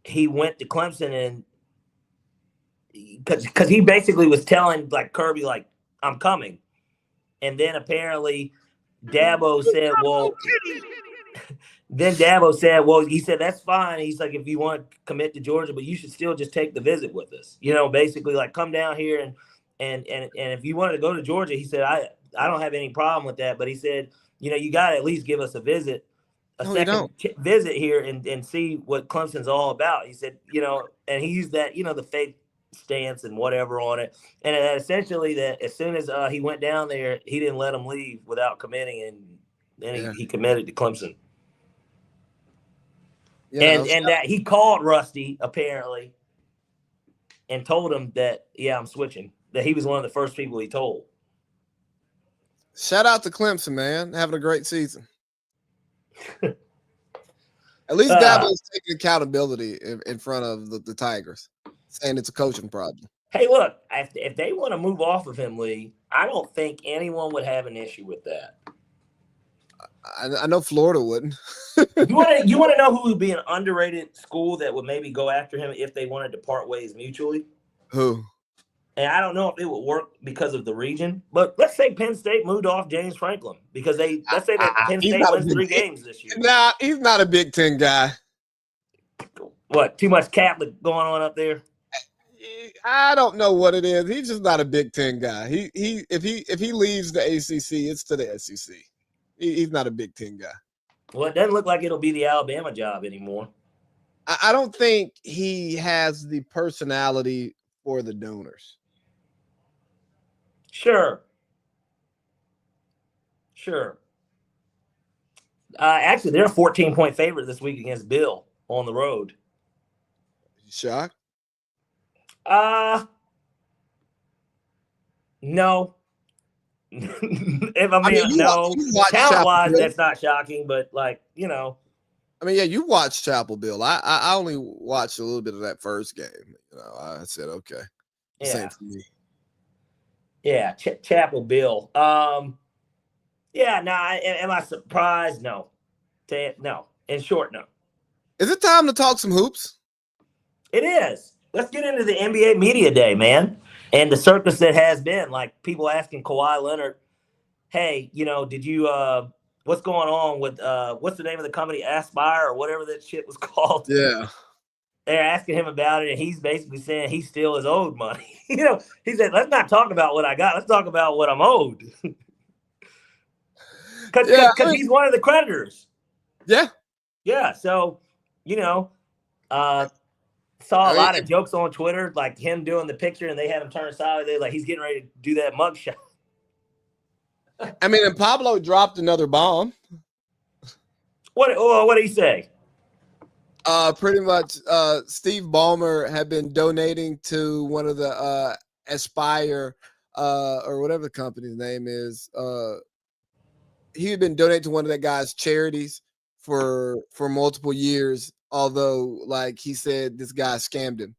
he went to Clemson, and because he basically was telling like Kirby, like, I'm coming. And then apparently Dabo said, well, he said, that's fine. He's like, if you want to commit to Georgia, but you should still just take the visit with us. Basically like come down here and if you wanted to go to Georgia, he said, I don't have any problem with that. But he said, you got to at least give us a visit, visit here and see what Clemson's all about. He said, and he used that, the fake stance and whatever on it. And essentially that as soon as he went down there, he didn't let him leave without committing. And then he committed to Clemson. And that he called Rusty apparently and told him that, I'm switching, that he was one of the first people he told. Shout out to Clemson, man. Having a great season. At least Dabo is taking accountability in front of the Tigers, saying it's a coaching problem. Hey, look, if they want to move off of him, Lee, I don't think anyone would have an issue with that. I know Florida wouldn't. You want to know who would be an underrated school that would maybe go after him if they wanted to part ways mutually? Who? And I don't know if it would work because of the region, but let's say Penn State moved off James Franklin because let's say that Penn State wins 3 games this year. Nah, he's not a Big Ten guy. What? Too much Catholic going on up there? I don't know what it is. He's just not a Big Ten guy. If he leaves the ACC, it's to the SEC. He's not a Big Ten guy. Well, it doesn't look like it'll be the Alabama job anymore. I don't think he has the personality for the donors. Sure. Actually, they're a 14-point favorite this week against Bill on the road. You shocked? No. No. Talent-wise, that's not shocking, but you watched Chapel Bill. I only watched a little bit of that first game. I said, okay. Same for me. Yeah, Chapel Bill. Am I surprised? No. No. In short, no. Is it time to talk some hoops? It is. Let's get into the NBA Media Day, man. And the circus that has been, like people asking Kawhi Leonard, hey, did you what's going on with what's the name of the company, Aspire or whatever that shit was called? Yeah. They're asking him about it, and he's basically saying he still is owed money. He said, let's not talk about what I got. Let's talk about what I'm owed. Because he's one of the creditors. Yeah. Yeah. So, saw a lot of jokes on Twitter, like him doing the picture, and they had him turn sideways. Like he's getting ready to do that mugshot. And Pablo dropped another bomb. What did he say? Pretty much, Steve Ballmer had been donating to one of the Aspire or whatever the company's name is. He had been donating to one of that guy's charities for multiple years. Although, like he said, this guy scammed him,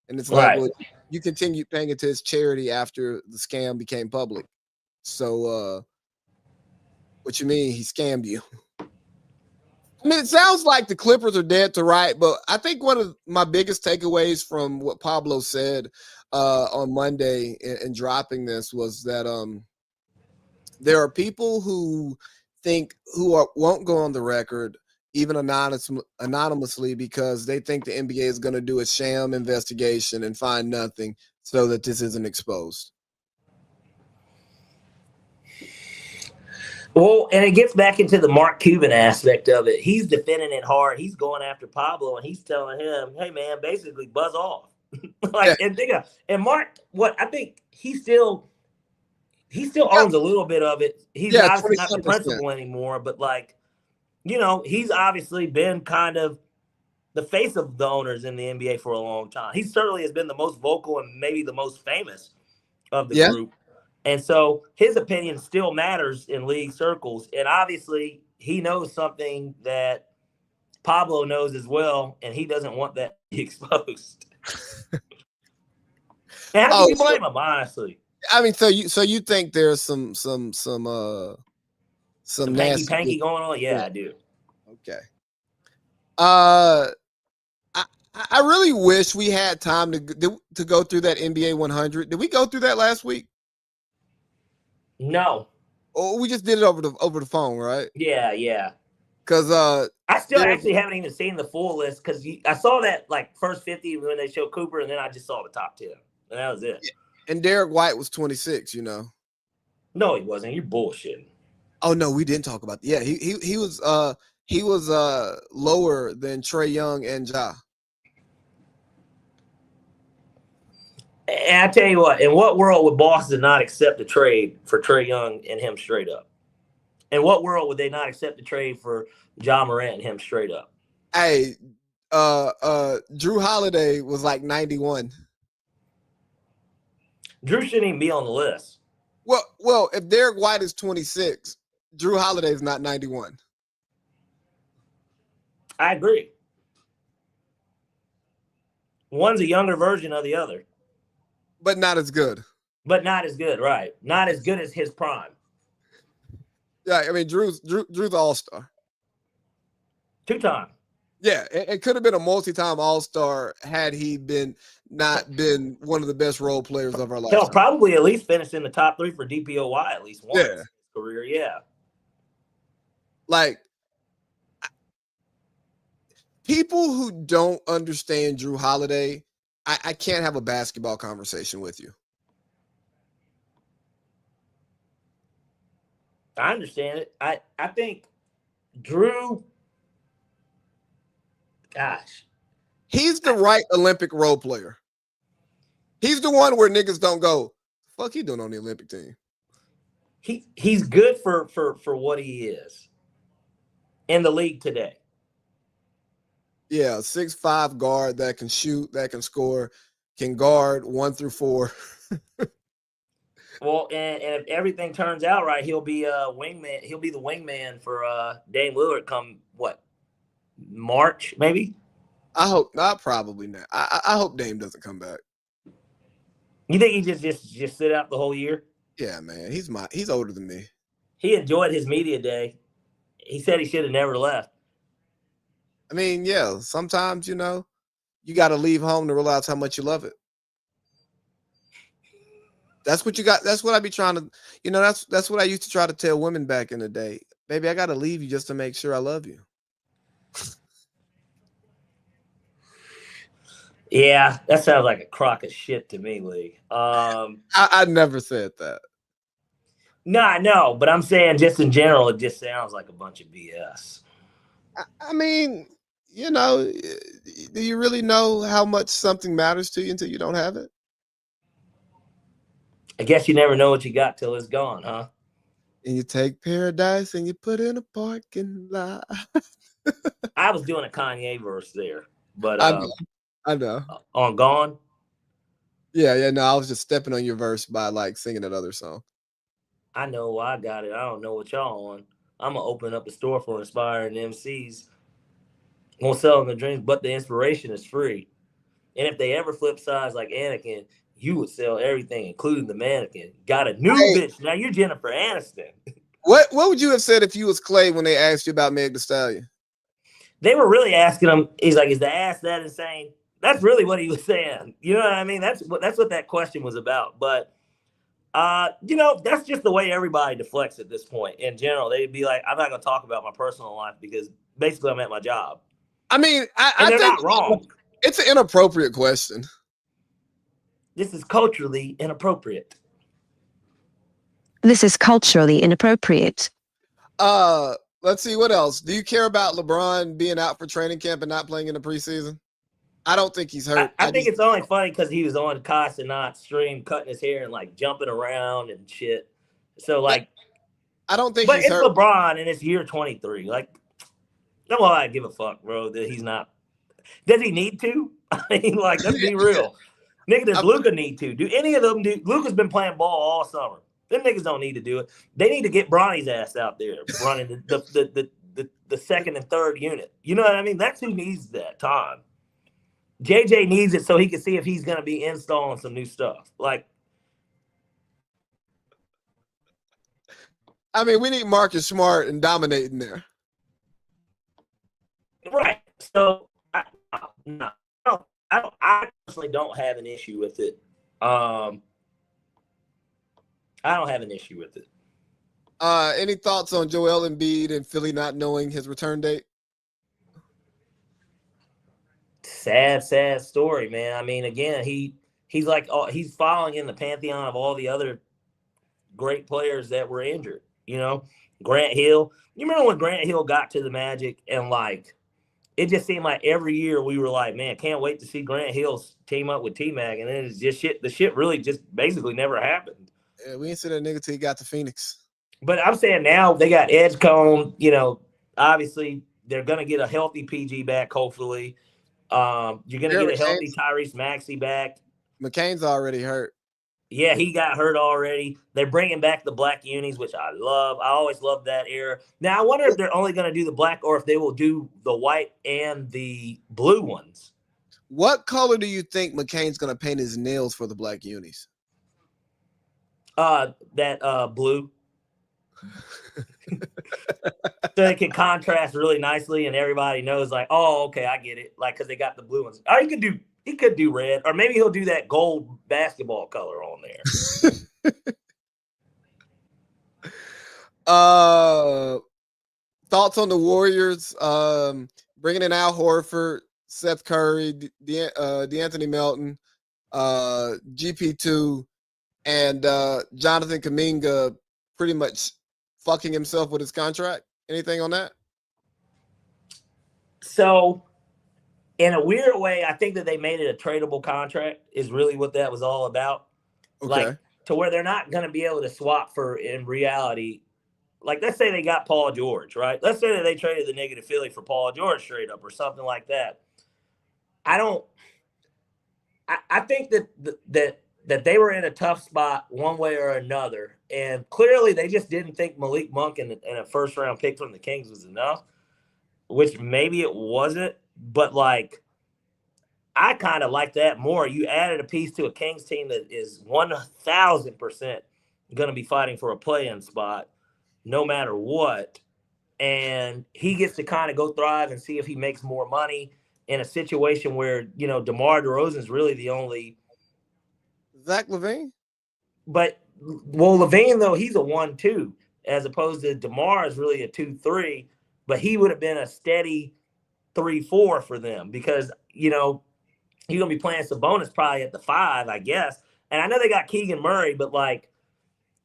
and it's like, well, you continued paying it to his charity after the scam became public. So, what you mean he scammed you? It sounds like the Clippers are dead to right, but I think one of my biggest takeaways from what Pablo said on Monday in dropping this was that there are people who won't go on the record, even anonymously, because they think the NBA is going to do a sham investigation and find nothing so that this isn't exposed. Well, and it gets back into the Mark Cuban aspect of it. He's defending it hard. He's going after Pablo, and he's telling him, hey, man, basically buzz off. And Mark, I think he still owns a little bit of it. He's obviously not the principal anymore, but he's obviously been kind of the face of the owners in the NBA for a long time. He certainly has been the most vocal and maybe the most famous of the group. And so his opinion still matters in league circles. And obviously he knows something that Pablo knows as well, and he doesn't want that to be exposed. And how can you blame him, honestly? So you think there's some hanky-panky going on? Yeah, I do. Okay. Uh, I really wish we had time to go through that NBA 100. Did we go through that last week? No. Oh, we just did it over the phone, right? Yeah. Because I still actually haven't even seen the full list because I saw that like first 50 when they showed Cooper, and then I just saw the top 10, and that was it. And Derek White was 26. You know. No, he wasn't. You're bullshitting. Oh no, we didn't talk about. Yeah, he was lower than Trae Young and Ja. And I tell you what, in what world would Boston not accept a trade for Trae Young and him straight up? In what world would they not accept a trade for Ja Morant and him straight up? Hey, Drew Holiday was like 91. Drew shouldn't even be on the list. Well, if Derek White is 26, Drew Holiday is not 91. I agree. One's a younger version of the other. But not as good. But not as good, right? Not as good as his prime. Yeah, I mean Drew's all-star. 2-time. Yeah, it could have been a multi-time all-star had he not been one of the best role players of our lifetime. Hell, probably at least finished in the top 3 for DPOY at least once in his career. Yeah. Like, people who don't understand Drew Holiday, I can't have a basketball conversation with you. I understand it. I think Drew, gosh. He's the right Olympic role player. He's the one where niggas don't go, fuck he doing on the Olympic team. He's good for what he is in the league today. Yeah, 6'5" guard that can shoot, that can score, can guard 1 through 4. Well, and if everything turns out right, he'll be a wingman. He'll be the wingman for Dame Lillard come what, March maybe. I hope not. Probably not. I hope Dame doesn't come back. You think he just sit out the whole year? Yeah, man. He's older than me. He enjoyed his media day. He said he should have never left. I mean, yeah. Sometimes you got to leave home to realize how much you love it. That's what you got. That's what I be trying to. That's what I used to try to tell women back in the day. Baby, I got to leave you just to make sure I love you. Yeah, that sounds like a crock of shit to me, Lee. I never said that. No, I know, but I'm saying just in general, it just sounds like a bunch of BS. I mean, do you really know how much something matters to you until you don't have it? I guess you never know what you got till it's gone, huh? And you take paradise and you put in a parking lot. I was doing a Kanye verse there, but I know. On Gone. Yeah. No, I was just stepping on your verse by like singing that other song. I know I got it. I don't know what y'all on. I'm gonna open up a store for inspiring MCs. Won't sell them the dreams, but the inspiration is free. And if they ever flip sides like Anakin, you would sell everything, including the mannequin. Got a new bitch. Now you're Jennifer Aniston. What would you have said if you was Clay when they asked you about Meg Thee Stallion? They were really asking him. He's like, "Is the ass that insane?" That's really what he was saying. You know what I mean? That's what that question was about. But that's just the way everybody deflects at this point. In general, they'd be like, "I'm not going to talk about my personal life because basically I'm at my job." I mean, I they're think not wrong. It's an inappropriate question. This is culturally inappropriate. This is culturally inappropriate. Let's see what else. Do you care about LeBron being out for training camp and not playing in the preseason? I don't think he's hurt. I think it's only funny because he was on Casanat stream cutting his hair and like jumping around and shit. So like, I don't think. But he's it's hurt. LeBron and it's year 23. Like, no, I give a fuck, bro. That he's not. Does he need to? I mean, like, let's be real. Nigga, does Luka need to? Do any of them do? Luka's been playing ball all summer. Them niggas don't need to do it. They need to get Bronny's ass out there running the second and third unit. You know what I mean? That's who needs that time. JJ needs it so he can see if he's going to be installing some new stuff. Like, I mean, we need Marcus Smart and dominating there. right. So no, I personally don't have an issue with it. I don't have an issue with it. Any thoughts on Joel Embiid and Philly not knowing his return date? Sad story, man. I mean, again, he's like he's following in the pantheon of all the other great players that were injured. You know, Grant Hill. You remember when Grant Hill got to the Magic and like it just seemed like every year we were like, man, can't wait to see Grant Hill team up with T-Mac, and then it's just shit. The shit really just basically never happened. Yeah, we didn't see that nigga till he got to Phoenix. But I'm saying now they got Edgecombe. You know, obviously they're gonna get a healthy PG back. Hopefully, you're gonna get a healthy Tyrese Maxey back. McCain's already hurt. Yeah, he got hurt already. They're bringing back the black unis, which I love. I always loved that era. Now, I wonder if they're only going to do the black or if they will do the white and the blue ones. What color do you think McCain's going to paint his nails for the black unis? That blue. So they can contrast really nicely and everybody knows like, oh, okay, I get it. Like, because they got the blue ones. Or he could do red, or maybe he'll do that gold basketball color on there. Thoughts on the Warriors bringing in Al Horford, Seth Curry, DeAnthony Melton, GP2, and Jonathan Kuminga pretty much fucking himself with his contract. Anything on that? So, in a weird way, I think that they made it a tradable contract is really what that was all about. Okay. Like, to where they're not going to be able to swap for, in reality, like, let's say they got Paul George, right? Let's say that they traded the nigga to Philly for Paul George straight up or something like that. I think that they were in a tough spot one way or another. And clearly they just didn't think Malik Monk and a first-round pick from the Kings was enough, which maybe it wasn't. But, like, I kind of like that more. You added a piece to a Kings team that is 1,000% going to be fighting for a play-in spot no matter what. And he gets to kind of go thrive and see if he makes more money in a situation where, you know, DeMar DeRozan is really the only. Zach LaVine? But, well, LaVine, though, he's a 1-2 as opposed to DeMar is really a 2-3. But he would have been a steady 3-4 for them because, you know, you're going to be playing Sabonis probably at the 5, I guess. And I know they got Keegan Murray, but, like,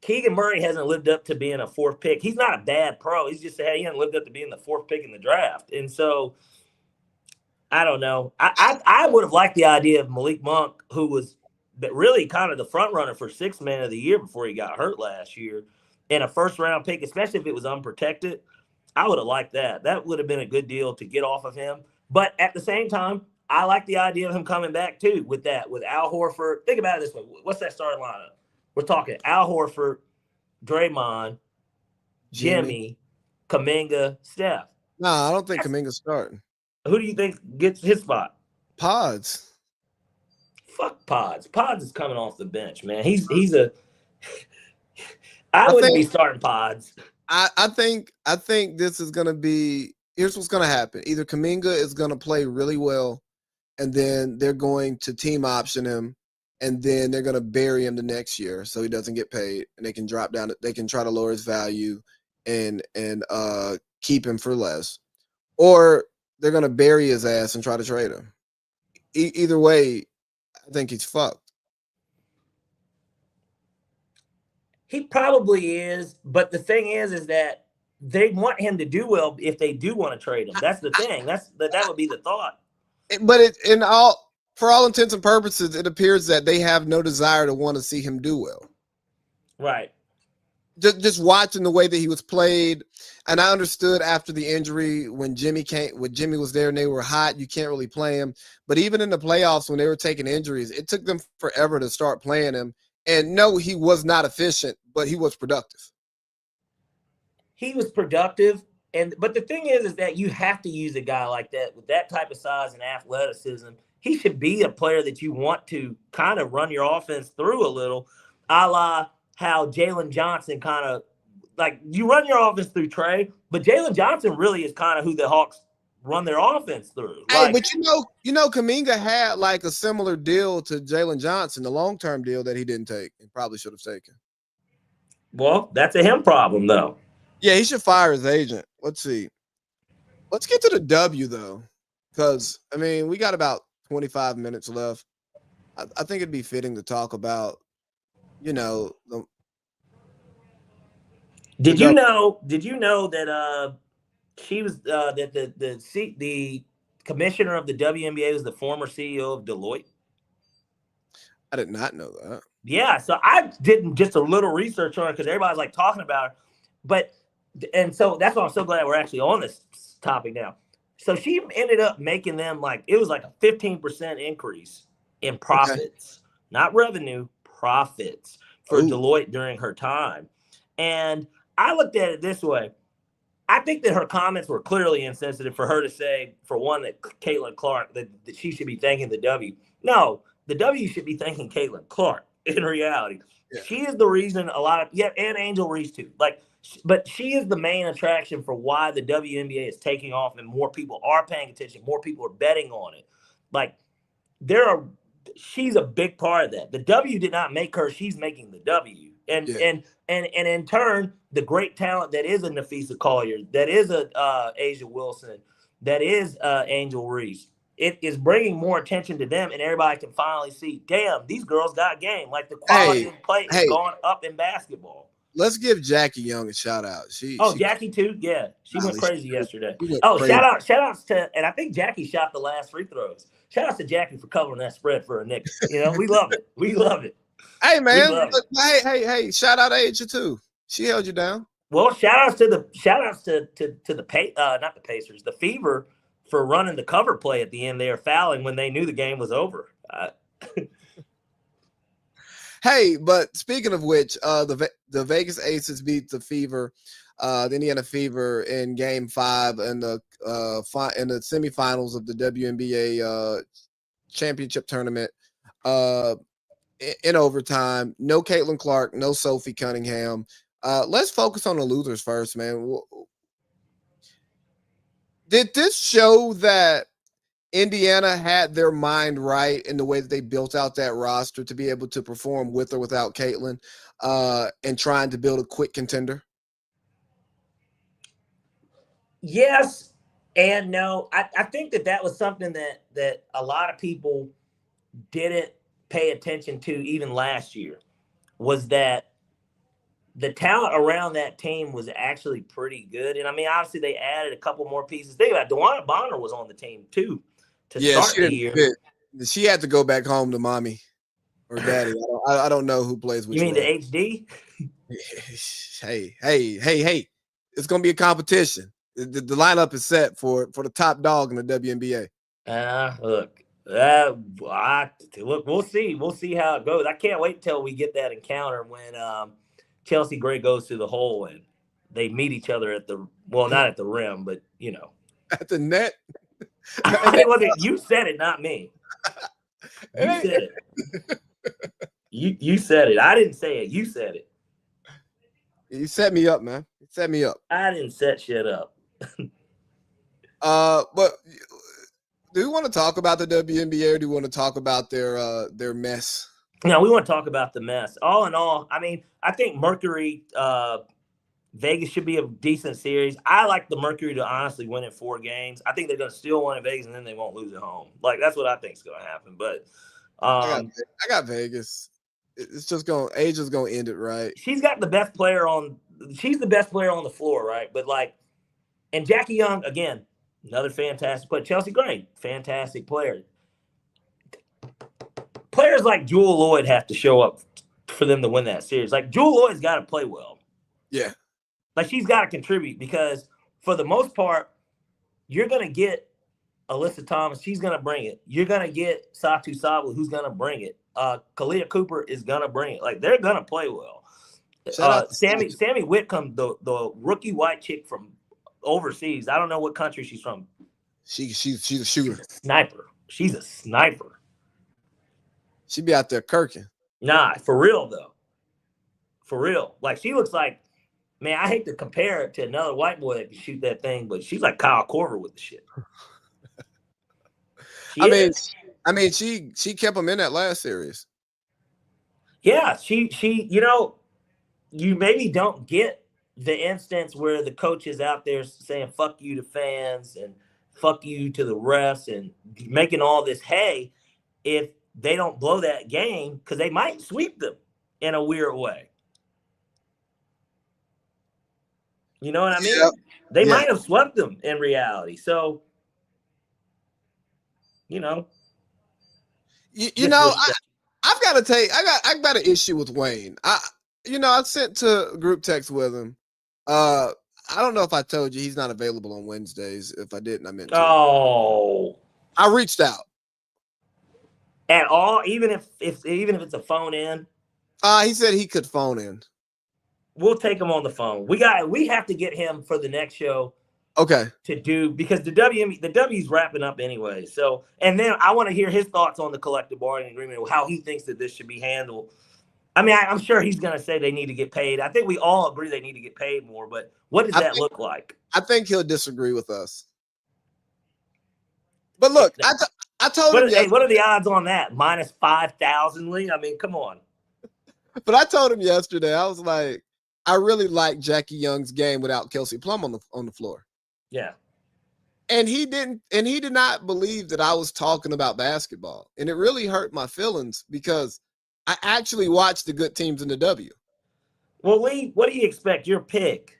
Keegan Murray hasn't lived up to being a 4th pick. He's not a bad pro. He's just he hasn't lived up to being the 4th pick in the draft. And so, I don't know. I would have liked the idea of Malik Monk, who was really kind of the front runner for 6th man of the year before he got hurt last year, and a first-round pick, especially if it was unprotected. I would have liked that. That would have been a good deal to get off of him. But at the same time, I like the idea of him coming back too with Al Horford. Think about it this way. What's that starting lineup? We're talking Al Horford, Draymond, Jimmy, Kuminga, Steph. Nah, I don't think Kuminga's starting. Who do you think gets his spot? Pods. Fuck Pods. Pods is coming off the bench, man. He's a I wouldn't be starting Pods. I think this is gonna be. Here's what's gonna happen. Either Kuminga is gonna play really well, and then they're going to team option him, and then they're gonna bury him the next year so he doesn't get paid, and they can drop down. They can try to lower his value and keep him for less, or they're gonna bury his ass and try to trade him. Either way, I think he's fucked. He probably is, but the thing is that they want him to do well if they do want to trade him. That's the thing. That would be the thought. But for all intents and purposes, it appears that they have no desire to want to see him do well. Right. Just watching the way that he was played, and I understood after the injury when Jimmy was there and they were hot, you can't really play him. But even in the playoffs when they were taking injuries, it took them forever to start playing him. And no, he was not efficient, but he was productive. He was productive, but the thing is that you have to use a guy like that with that type of size and athleticism. He should be a player that you want to kind of run your offense through a little, a la how Jalen Johnson kind of like you run your offense through Trey, but Jalen Johnson really is kind of who the Hawks run their offense through. Hey, Like, but Kuminga had like a similar deal to Jalen Johnson, the long-term deal that he didn't take and probably should have taken. well, that's a him problem though. Yeah, he should fire his agent. Let's see. Let's get to the W though, because I mean we got about 25 minutes left. I think it'd be fitting to talk about, the Did W. you know? Did you know that she was that the commissioner of the WNBA was the former CEO of Deloitte? I did not know that. Yeah, so I did just a little research on it because everybody's like talking about her, and so that's why I'm so glad we're actually on this topic now. So she ended up making them it was like a 15% increase in profits, not revenue, profits for Deloitte during her time. And I looked at it this way. I think that her comments were clearly insensitive for her to say, for one, that Caitlin Clark, that she should be thanking the W. No, the W should be thanking Caitlin Clark in reality. Yeah. She is the reason and Angel Reese too. But she is the main attraction for why the WNBA is taking off and more people are paying attention. More people are betting on it. She's a big part of that. The W did not make her. She's making the W. And in turn, the great talent that is a Nafisa Collier, that is a Asia Wilson, that is Angel Reese, it is bringing more attention to them, and everybody can finally see, damn, these girls got game. Like the quality of play is going up in basketball. Let's give Jackie Young a shout out. Jackie too. Yeah, she went crazy yesterday. Shout outs to, and I think Jackie shot the last free throws. Shout outs to Jackie for covering that spread for a Nick. We love it. We love it. Hey man, hey! Shout out Asia too. She held you down. Well, shout outs to the not the Pacers, the Fever for running the cover play at the end there, fouling when they knew the game was over. Hey, but speaking of which, the Vegas Aces beat the Fever, the Indiana Fever in Game 5 in the semifinals of the WNBA championship tournament. In overtime, no Caitlin Clark, no Sophie Cunningham. Let's focus on the losers first, man. Did this show that Indiana had their mind right in the way that they built out that roster to be able to perform with or without Caitlin and trying to build a quick contender? Yes and no. I think that was something that a lot of people didn't pay attention to even last year, was that the talent around that team was actually pretty good. And I mean, obviously they added a couple more pieces. Think about it, DeWanna Bonner was on the team too to start the year. She had to go back home to mommy or daddy. I don't know who plays with you. Mean the HD? Hey. It's going to be a competition. The lineup is set for the top dog in the WNBA. Look, we'll see. We'll see how it goes. I can't wait till we get that encounter when Chelsea Gray goes to the hole and they meet each other not at the rim, but at the net. You said it, not me. You said it. You said it. I didn't say it. You said it. You set me up, man. You set me up. I didn't set shit up. But do you want to talk about the WNBA or do you want to talk about their mess? No, we want to talk about the mess. All in all, I mean, I think Mercury, Vegas should be a decent series. I like the Mercury to honestly win in 4 games. I think they're going to steal one in Vegas and then they won't lose at home. That's what I think is going to happen. But I got Vegas. It's just Asia's going to end it right. She's the best player on the floor, right? But and Jackie Young, again, another fantastic player. Chelsea Gray, fantastic player. Players like Jewel Lloyd have to show up for them to win that series. Jewel Lloyd's got to play well. Yeah. She's got to contribute because for the most part, you're going to get Alyssa Thomas. She's going to bring it. You're going to get Satu Sabla, who's going to bring it. Kalia Cooper is going to bring it. They're going to play well. Sammy Whitcomb, the rookie white chick from overseas. I don't know what country she's from. She's a shooter. Sniper. She's a sniper. She'd be out there kirking. Nah, for real though. For real. She looks like, Man, I hate to compare it to another white boy that can shoot that thing, but she's like Kyle Korver with the shit. I mean, she kept him in that last series. Yeah, she you maybe don't get the instance where the coach is out there saying fuck you to fans and fuck you to the refs and making all this hay if they don't blow that game, because they might sweep them in a weird way. You know what I mean? Yeah. They might have swept them in reality. So, you know, I've got to take. I've got an issue with Wayne. I sent to group text with him. I don't know if I told you he's not available on Wednesdays. If I didn't, I meant to. Oh, I reached out at all, even if it's a phone in. He said he could phone in. We'll take him on the phone. We have to get him for the next show. Okay. To do, because the W's wrapping up anyway. So, and then I want to hear his thoughts on the collective bargaining agreement, how he thinks that this should be handled. I mean, I'm sure he's going to say they need to get paid. I think we all agree they need to get paid more, but what does that look like? I think he'll disagree with us. But look, I told him. Hey, what are the odds on that? Minus 5,000, Lee? I mean, come on. But I told him yesterday, I was like, I really like Jackie Young's game without Kelsey Plum on the floor. Yeah. And he did not believe that I was talking about basketball. And it really hurt my feelings because I actually watched the good teams in the W. Well, Lee, what do you expect? You're Pig.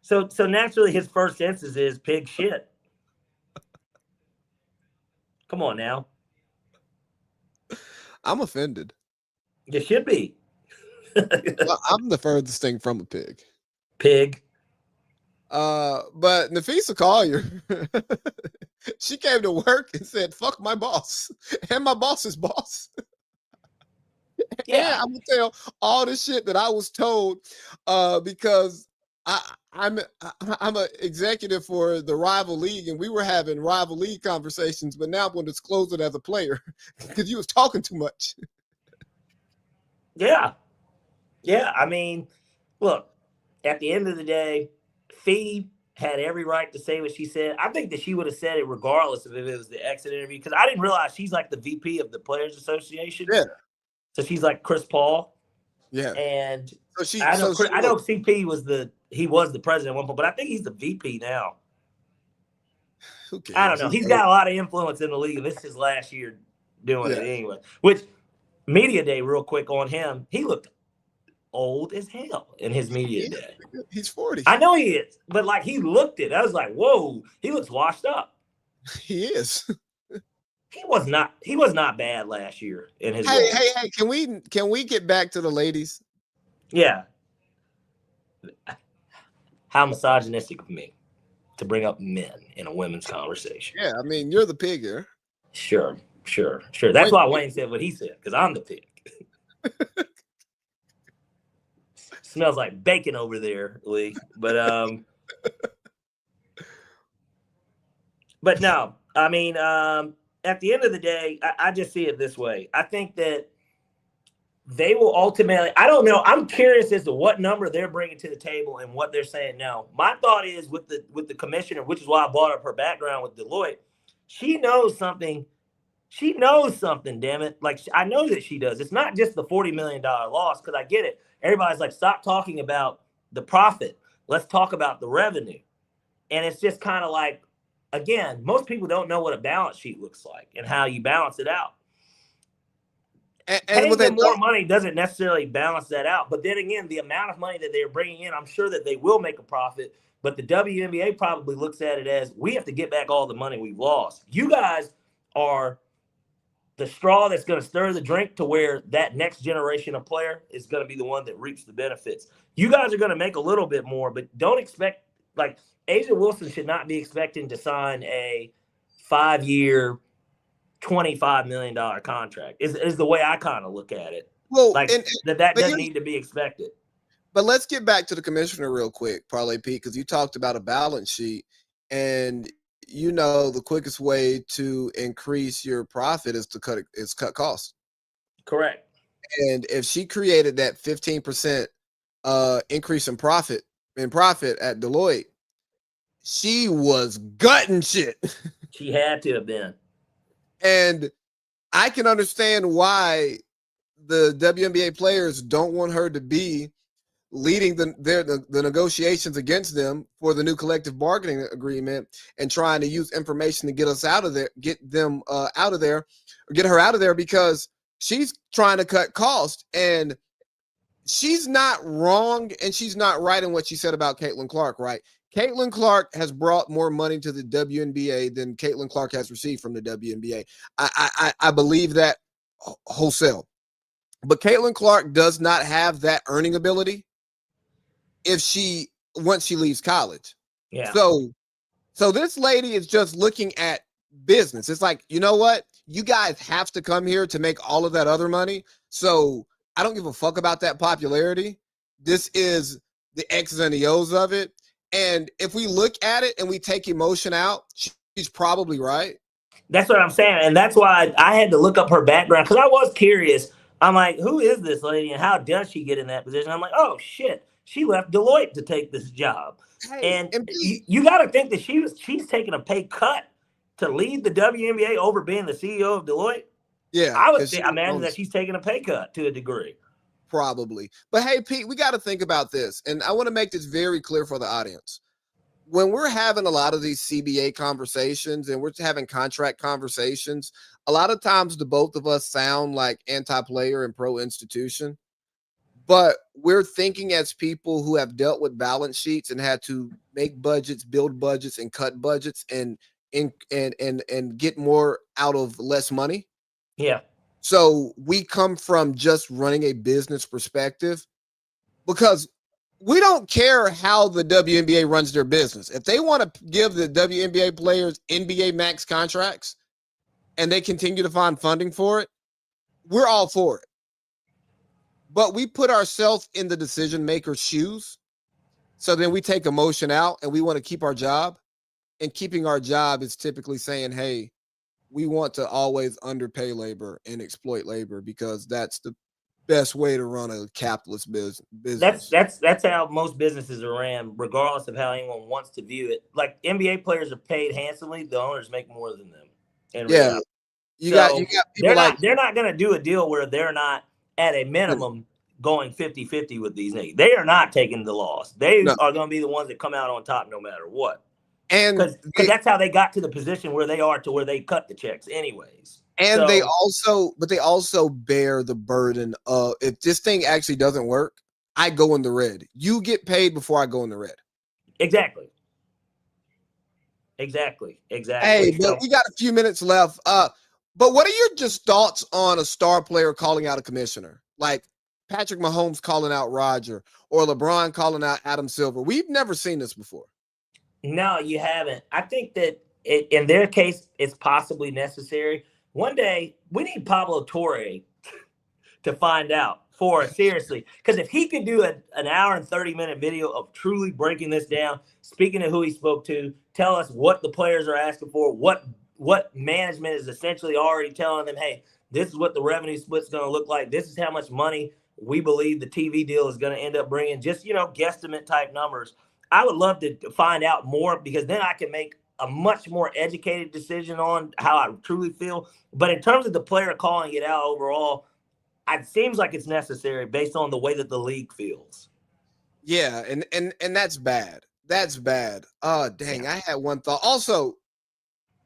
So naturally his first instance is pig shit. Come on now. I'm offended. You should be. Well, I'm the furthest thing from a pig. Pig. But Nafisa Collier, she came to work and said, fuck my boss and my boss's boss. Yeah, I'm gonna tell all the shit that I was told because I'm an executive for the rival league and we were having rival league conversations, but now I'm going to disclose it as a player because you was talking too much. Yeah. I mean, look, at the end of the day, Fee had every right to say what she said. I think that she would have said it regardless of if it was the exit interview, because I didn't realize she's like the VP of the Players Association. Yeah. So she's like Chris Paul. Yeah. And so I know CP was the president at one point, but I think he's the VP now. Who cares? I don't know. He's got a lot of influence in the league, and this is his last year doing it anyway. Which, media day, real quick on him, he looked old as hell in his media day. He's 40. I know he is, but like he looked it. I was like, whoa, he looks washed up. He is. He was not bad last year in his Hey, can we get back to the ladies? Yeah. How misogynistic of me to bring up men in a women's conversation. Yeah, I mean, you're the pig here. Sure. That's why Wayne said what he said, because I'm the pig. Smells like bacon over there, Lee. But no, I mean, at the end of the day, I just see it this way. I think that they will ultimately, I don't know. I'm curious as to what number they're bringing to the table and what they're saying now. My thought is with the commissioner, which is why I brought up her background with Deloitte. She knows something. She knows something, damn it. Like, I know that she does. It's not just the $40 million loss, because I get it. Everybody's like, stop talking about the profit. Let's talk about the revenue. And it's just kind of like, again, most people don't know what a balance sheet looks like and how you balance it out. And paying them more money doesn't necessarily balance that out. But then again, the amount of money that they're bringing in, I'm sure that they will make a profit. But the WNBA probably looks at it as, we have to get back all the money we've lost. You guys are the straw that's going to stir the drink to where that next generation of player is going to be the one that reaps the benefits. You guys are going to make a little bit more, but don't expect, like, Asia Wilson should not be expecting to sign a 5-year, $25 million contract is the way I kind of look at it. Well, like that doesn't need to be expected. But let's get back to the commissioner real quick, Parlay Pete, because you talked about a balance sheet, and the quickest way to increase your profit is to cut costs. Correct. And if she created that 15% increase in profit at Deloitte, she was gutting shit. She had to have been. And I can understand why the WNBA players don't want her to be leading the negotiations against them for the new collective bargaining agreement and trying to use information to get us out of there, get them out of there, or get her out of there, because she's trying to cut costs. And she's not wrong and she's not right in what she said about Caitlin Clark, right? Caitlin Clark has brought more money to the WNBA than Caitlin Clark has received from the WNBA. I believe that wholesale. But Caitlin Clark does not have that earning ability once she leaves college. Yeah. So this lady is just looking at business. It's like, you know what? You guys have to come here to make all of that other money. So I don't give a fuck about that popularity. This is the X's and the O's of it. And if we look at it and we take emotion out, she's probably right. That's what I'm saying. And that's why I had to look up her background, because I was curious. I'm like, who is this lady and how does she get in that position? I'm like, oh, shit. She left Deloitte to take this job. Hey, and you got to think that she's taking a pay cut to lead the WNBA over being the CEO of Deloitte. Yeah. I would imagine that she's taking a pay cut to a degree. Probably. But hey, Pete, we got to think about this. And I want to make this very clear for the audience. When we're having a lot of these CBA conversations and we're having contract conversations, a lot of times the both of us sound like anti-player and pro-institution. But we're thinking as people who have dealt with balance sheets and had to make budgets, build budgets, and cut budgets and get more out of less money. Yeah. So we come from just running a business perspective, because we don't care how the WNBA runs their business. If they want to give the WNBA players NBA max contracts and they continue to find funding for it, we're all for it. But we put ourselves in the decision maker's shoes. So then we take emotion out and we want to keep our job. And keeping our job is typically saying, hey, we want to always underpay labor and exploit labor, because that's the best way to run a capitalist business. That's how most businesses are ran, regardless of how anyone wants to view it. Like, NBA players are paid handsomely, the owners make more than them. Yeah. You got people they're not going to do a deal where they're not at a minimum going 50-50 with these niggas. They are not taking the loss. They are going to be the ones that come out on top no matter what. And because that's how they got to the position where they are, to where they cut the checks anyways. And they also bear the burden of, if this thing actually doesn't work, I go in the red. You get paid before I go in the red. Exactly. Hey, but we got a few minutes left. But what are your just thoughts on a star player calling out a commissioner? Like Patrick Mahomes calling out Roger, or LeBron calling out Adam Silver. We've never seen this before. No, you haven't. I think that in their case, it's possibly necessary. One day, we need Pablo Torre to find out for us, seriously. Because if he could do an hour and 30-minute video of truly breaking this down, speaking to who he spoke to, tell us what the players are asking for, what management is essentially already telling them, hey, this is what the revenue split's going to look like. This is how much money we believe the TV deal is going to end up bringing. Just, guesstimate type numbers. I would love to find out more, because then I can make a much more educated decision on how I truly feel. But in terms of the player calling it out overall, it seems like it's necessary based on the way that the league feels. Yeah, and that's bad. That's bad. Oh, dang, I had one thought. Also,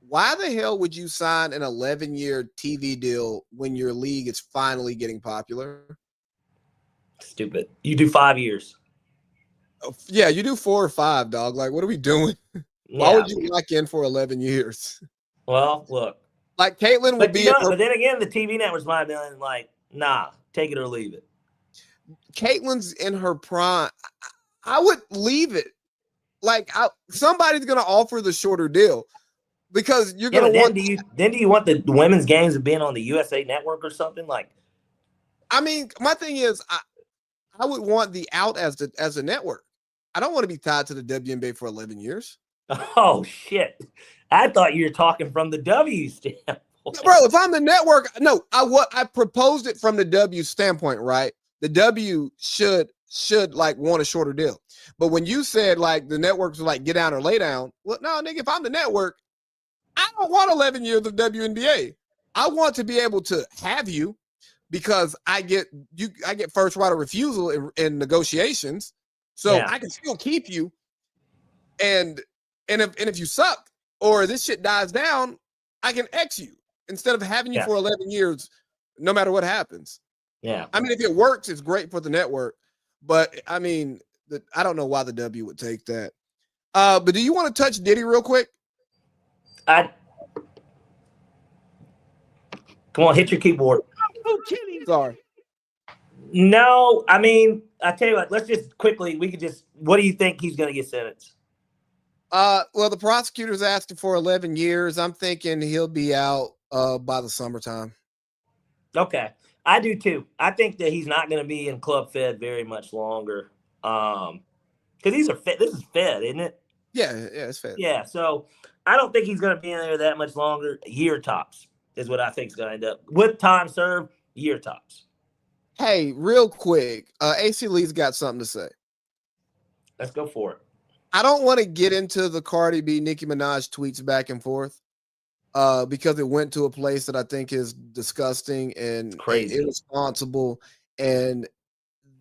why the hell would you sign an 11-year TV deal when your league is finally getting popular? Stupid. You do 5 years. Yeah, you do 4 or 5, dog. Like, what are we doing? Why would you lock in for 11 years? Well, look. Like, Caitlin would be... But then again, the TV networks might have been like, nah, take it or leave it. Caitlin's in her prime. I would leave it. Like, somebody's going to offer the shorter deal, because you're going to want... Do you want the women's games being on the USA Network or something? Like, I mean, my thing is, I would want the out as a network. I don't want to be tied to the WNBA for 11 years. Oh, shit. I thought you were talking from the W standpoint. Bro, if I'm the network, no, I proposed it from the W standpoint, right? The W should should like want a shorter deal. But when you said like the networks are like get down or lay down, well, no, nigga, if I'm the network, I don't want 11 years of WNBA. I want to be able to have you because I get first right of refusal in negotiations, so I can still keep you. And if you suck or this shit dies down, I can X you instead of having you for 11 years, no matter what happens. Yeah, I mean, if it works, it's great for the network. But I mean, I don't know why the W would take that. But do you want to touch Diddy real quick? Come on, hit your keyboard. Sorry. No, I mean, I tell you what. Let's just quickly. What do you think he's going to get sentenced? Well, the prosecutor's asking for 11 years. I'm thinking he'll be out by the summertime. Okay, I do too. I think that he's not going to be in Club Fed very much longer. Because these are Fed. This is Fed, isn't it? Yeah, it's Fed. Yeah, so I don't think he's going to be in there that much longer. Year tops is what I think is going to end up with time served. Year tops. Hey, real quick, AC Lee's got something to say. Let's go for it. I don't want to get into the Cardi B, Nicki Minaj tweets back and forth because it went to a place that I think is disgusting and crazy, irresponsible, and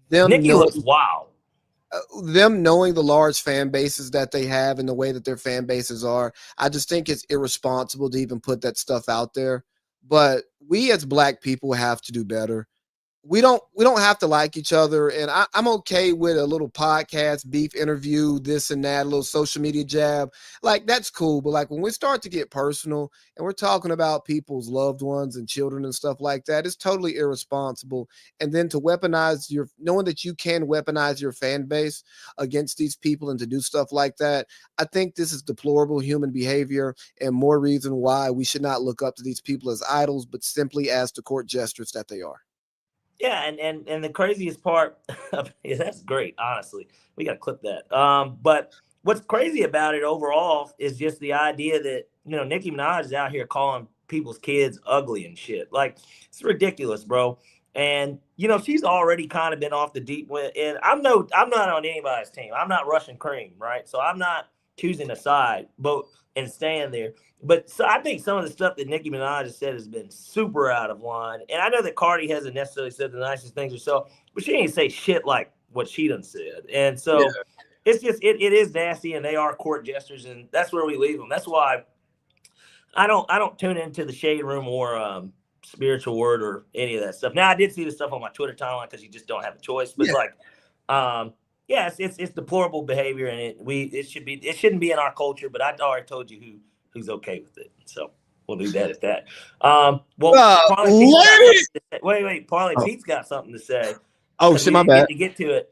them Nicki looks wild. Them knowing the large fan bases that they have and the way that their fan bases are, I just think it's irresponsible to even put that stuff out there. But we as Black people have to do better. We don't have to like each other, and I'm okay with a little podcast, beef interview, this and that, a little social media jab. Like, that's cool, but like when we start to get personal and we're talking about people's loved ones and children and stuff like that, it's totally irresponsible. And then to weaponize knowing that you can weaponize your fan base against these people and to do stuff like that, I think this is deplorable human behavior and more reason why we should not look up to these people as idols, but simply as the court jesters that they are. Yeah, and the craziest part, that's great, honestly. We got to clip that. But what's crazy about it overall is just the idea that, Nicki Minaj is out here calling people's kids ugly and shit. Like, it's ridiculous, bro. And, she's already kind of been off the deep end. And I'm not on anybody's team. I'm not Russian cream, right? So I'm not choosing a side and staying there. But so I think some of the stuff that Nicki Minaj has said has been super out of line. And I know that Cardi hasn't necessarily said the nicest things herself, but she ain't say shit like what she done said. And so it's just, it is nasty, and they are court jesters, and that's where we leave them. That's why I don't tune into the Shade Room or Spiritual Word or any of that stuff. Now, I did see the stuff on my Twitter timeline because you just don't have a choice. But it's deplorable behavior, and it shouldn't be in our culture. But I already told you who's okay with it, so we'll do that at that. Parlay Pete's got something to say. Oh shit, my bad. To get to it,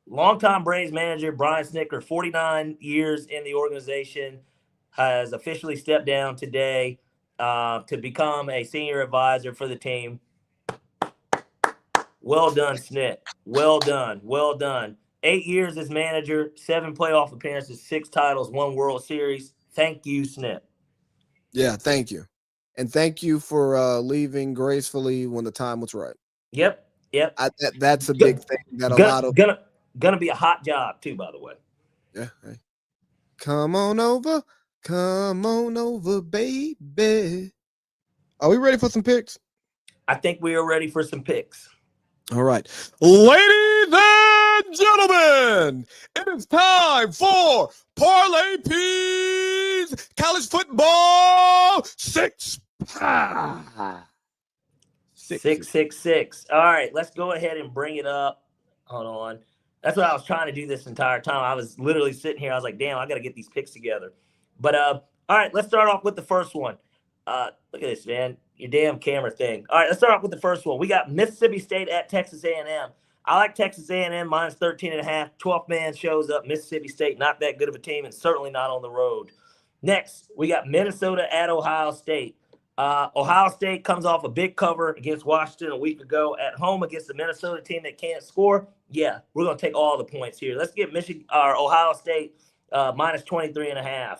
longtime Braves manager Brian Snicker, 49 years in the organization, has officially stepped down today to become a senior advisor for the team. Well done, Snit. Well done. 8 years as manager, 7 playoff appearances, 6 titles, 1 World Series. Thank you, Snit. Yeah, thank you. And thank you for leaving gracefully when the time was right. Yep. That's a big thing that a lot of gonna be a hot job too, by the way. Yeah. Hey. Come on over, baby. Are we ready for some picks? I think we are ready for some picks. All right. Ladies and gentlemen, it is time for Parlay P's College Football 6-pack. 666. All right, let's go ahead and bring it up. Hold on. That's what I was trying to do this entire time. I was literally sitting here. I was like, damn, I got to get these picks together. But all right, let's start off with the first one. Look at this, man. Your damn camera thing. All right, let's start off with the first one. We got Mississippi State at Texas A&M. I like Texas A&M minus 13.5. 12th man shows up. Mississippi State, not that good of a team, and certainly not on the road. Next, we got Minnesota at Ohio State. Ohio State comes off a big cover against Washington a week ago at home against the Minnesota team that can't score. Yeah, we're going to take all the points here. Let's get Ohio State minus 23.5.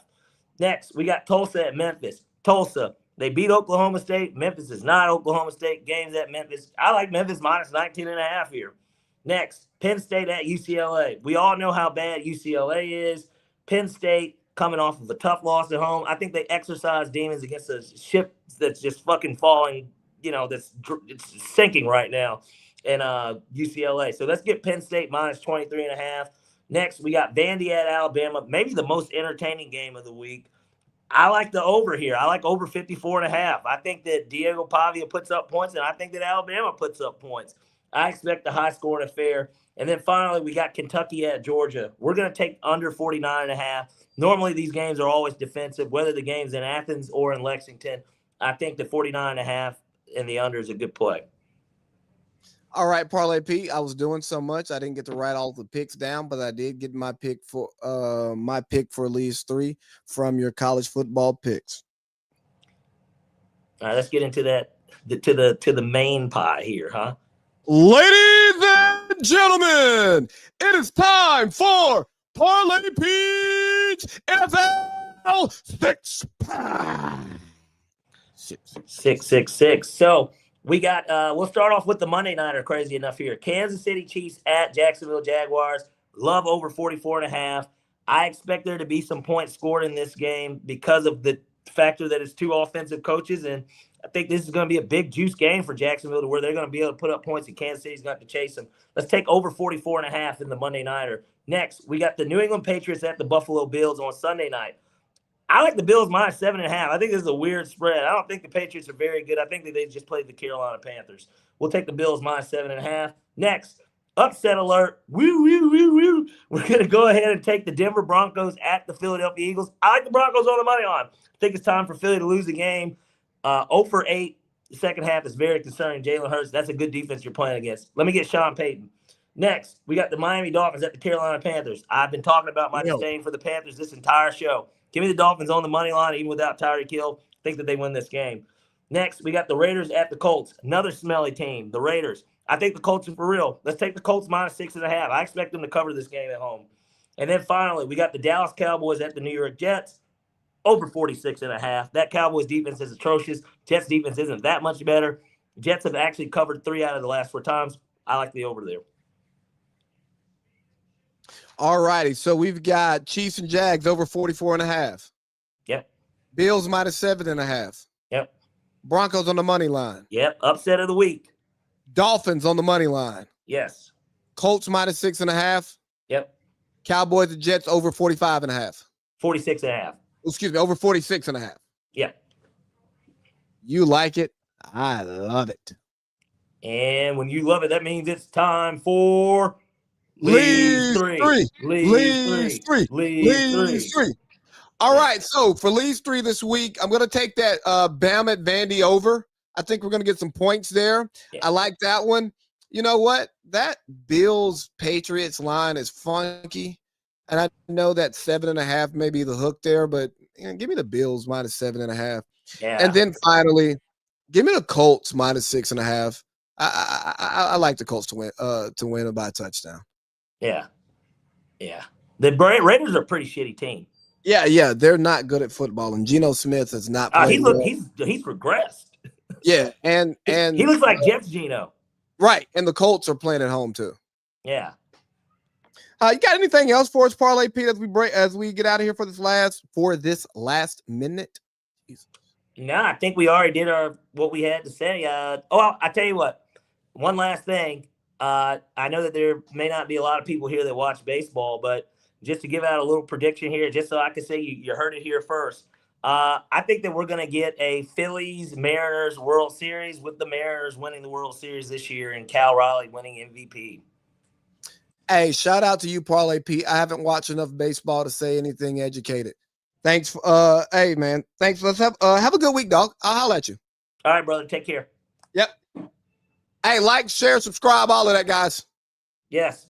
Next, we got Tulsa at Memphis. Tulsa, they beat Oklahoma State. Memphis is not Oklahoma State. Games at Memphis. I like Memphis minus 19.5 here. Next, Penn State at UCLA. We all know how bad UCLA is. Penn State coming off of a tough loss at home. I think they exercise demons against a ship that's just fucking falling, it's sinking right now in UCLA. So let's get Penn State minus 23.5. Next, we got Vandy at Alabama, maybe the most entertaining game of the week. I like the over here. I like over 54.5. I think that Diego Pavia puts up points, and I think that Alabama puts up points. I expect a high-scoring affair. And then finally, we got Kentucky at Georgia. We're going to take under 49.5. Normally, these games are always defensive, whether the game's in Athens or in Lexington. I think the 49.5 and the under is a good play. All right, Parlay P. I was doing so much I didn't get to write all the picks down, but I did get my pick for Leagues 3 from your college football picks. All right, let's get into that to the main pie here, huh? Ladies and gentlemen, it is time for Parlay P's NFL 666. So we got we'll start off with the Monday nighter, crazy enough here. Kansas City Chiefs at Jacksonville Jaguars. Love over 44.5. I expect there to be some points scored in this game because of the factor that it's two offensive coaches, and I think this is going to be a big juice game for Jacksonville to where they're going to be able to put up points and Kansas City's going to have to chase them. Let's take over 44.5 in the Monday nighter. Next, we got the New England Patriots at the Buffalo Bills on Sunday night. I like the Bills minus 7.5. I think this is a weird spread. I don't think the Patriots are very good. I think that they just played the Carolina Panthers. We'll take the Bills minus 7.5. Next, upset alert. Woo, woo, woo, woo. We're going to go ahead and take the Denver Broncos at the Philadelphia Eagles. I like the Broncos on the money line. I think it's time for Philly to lose the game. 0 for 8. The second half is very concerning. Jalen Hurts, that's a good defense you're playing against. Let me get Sean Payton. Next, we got the Miami Dolphins at the Carolina Panthers. I've been talking about my disdain for the Panthers this entire show. Give me the Dolphins on the money line, even without Tyreek Hill. I think that they win this game. Next, we got the Raiders at the Colts. Another smelly team, the Raiders. I think the Colts are for real. Let's take the Colts minus 6.5. I expect them to cover this game at home. And then finally, we got the Dallas Cowboys at the New York Jets. Over 46.5. That Cowboys defense is atrocious. Jets defense isn't that much better. Jets have actually covered 3 out of the last 4 times. I like the over there. All righty. So we've got Chiefs and Jags over 44.5. Yep. Bills minus 7.5. Yep. Broncos on the money line. Yep. Upset of the week. Dolphins on the money line. Yes. Colts minus 6.5. Yep. Cowboys and Jets over 45.5. 46.5. Excuse me, over 46.5. Yeah. You like it. I love it. And when you love it, that means it's time for League 3. League 3. All right, so for League 3 this week, I'm going to take that Bama at Vandy over. I think we're going to get some points there. Yeah. I like that one. You know what? That Bills-Patriots line is funky. And I know that 7.5 may be the hook there, but give me the Bills minus 7.5. Yeah. And then finally, give me the Colts minus 6.5. I like the Colts to win by a touchdown. Yeah. The Raiders are a pretty shitty team. Yeah, they're not good at football, and Geno Smith has not played. He's regressed. Yeah, and he looks like Jets Geno. Right, and the Colts are playing at home too. Yeah. You got anything else for us, Parlay Pete, as we get out of here for this last minute? No, I think we already did what we had to say. I tell you what, one last thing. I know that there may not be a lot of people here that watch baseball, but just to give out a little prediction here, just so I can say you heard it here first. I think that we're going to get a Phillies-Mariners World Series with the Mariners winning the World Series this year and Cal Raleigh winning MVP. Hey, shout out to you, Parlay Pete. I haven't watched enough baseball to say anything educated. Thanks. Hey, man. Thanks. Let's have a good week, dog. I'll holler at you. All right, brother. Take care. Yep. Hey, like, share, subscribe, all of that, guys. Yes.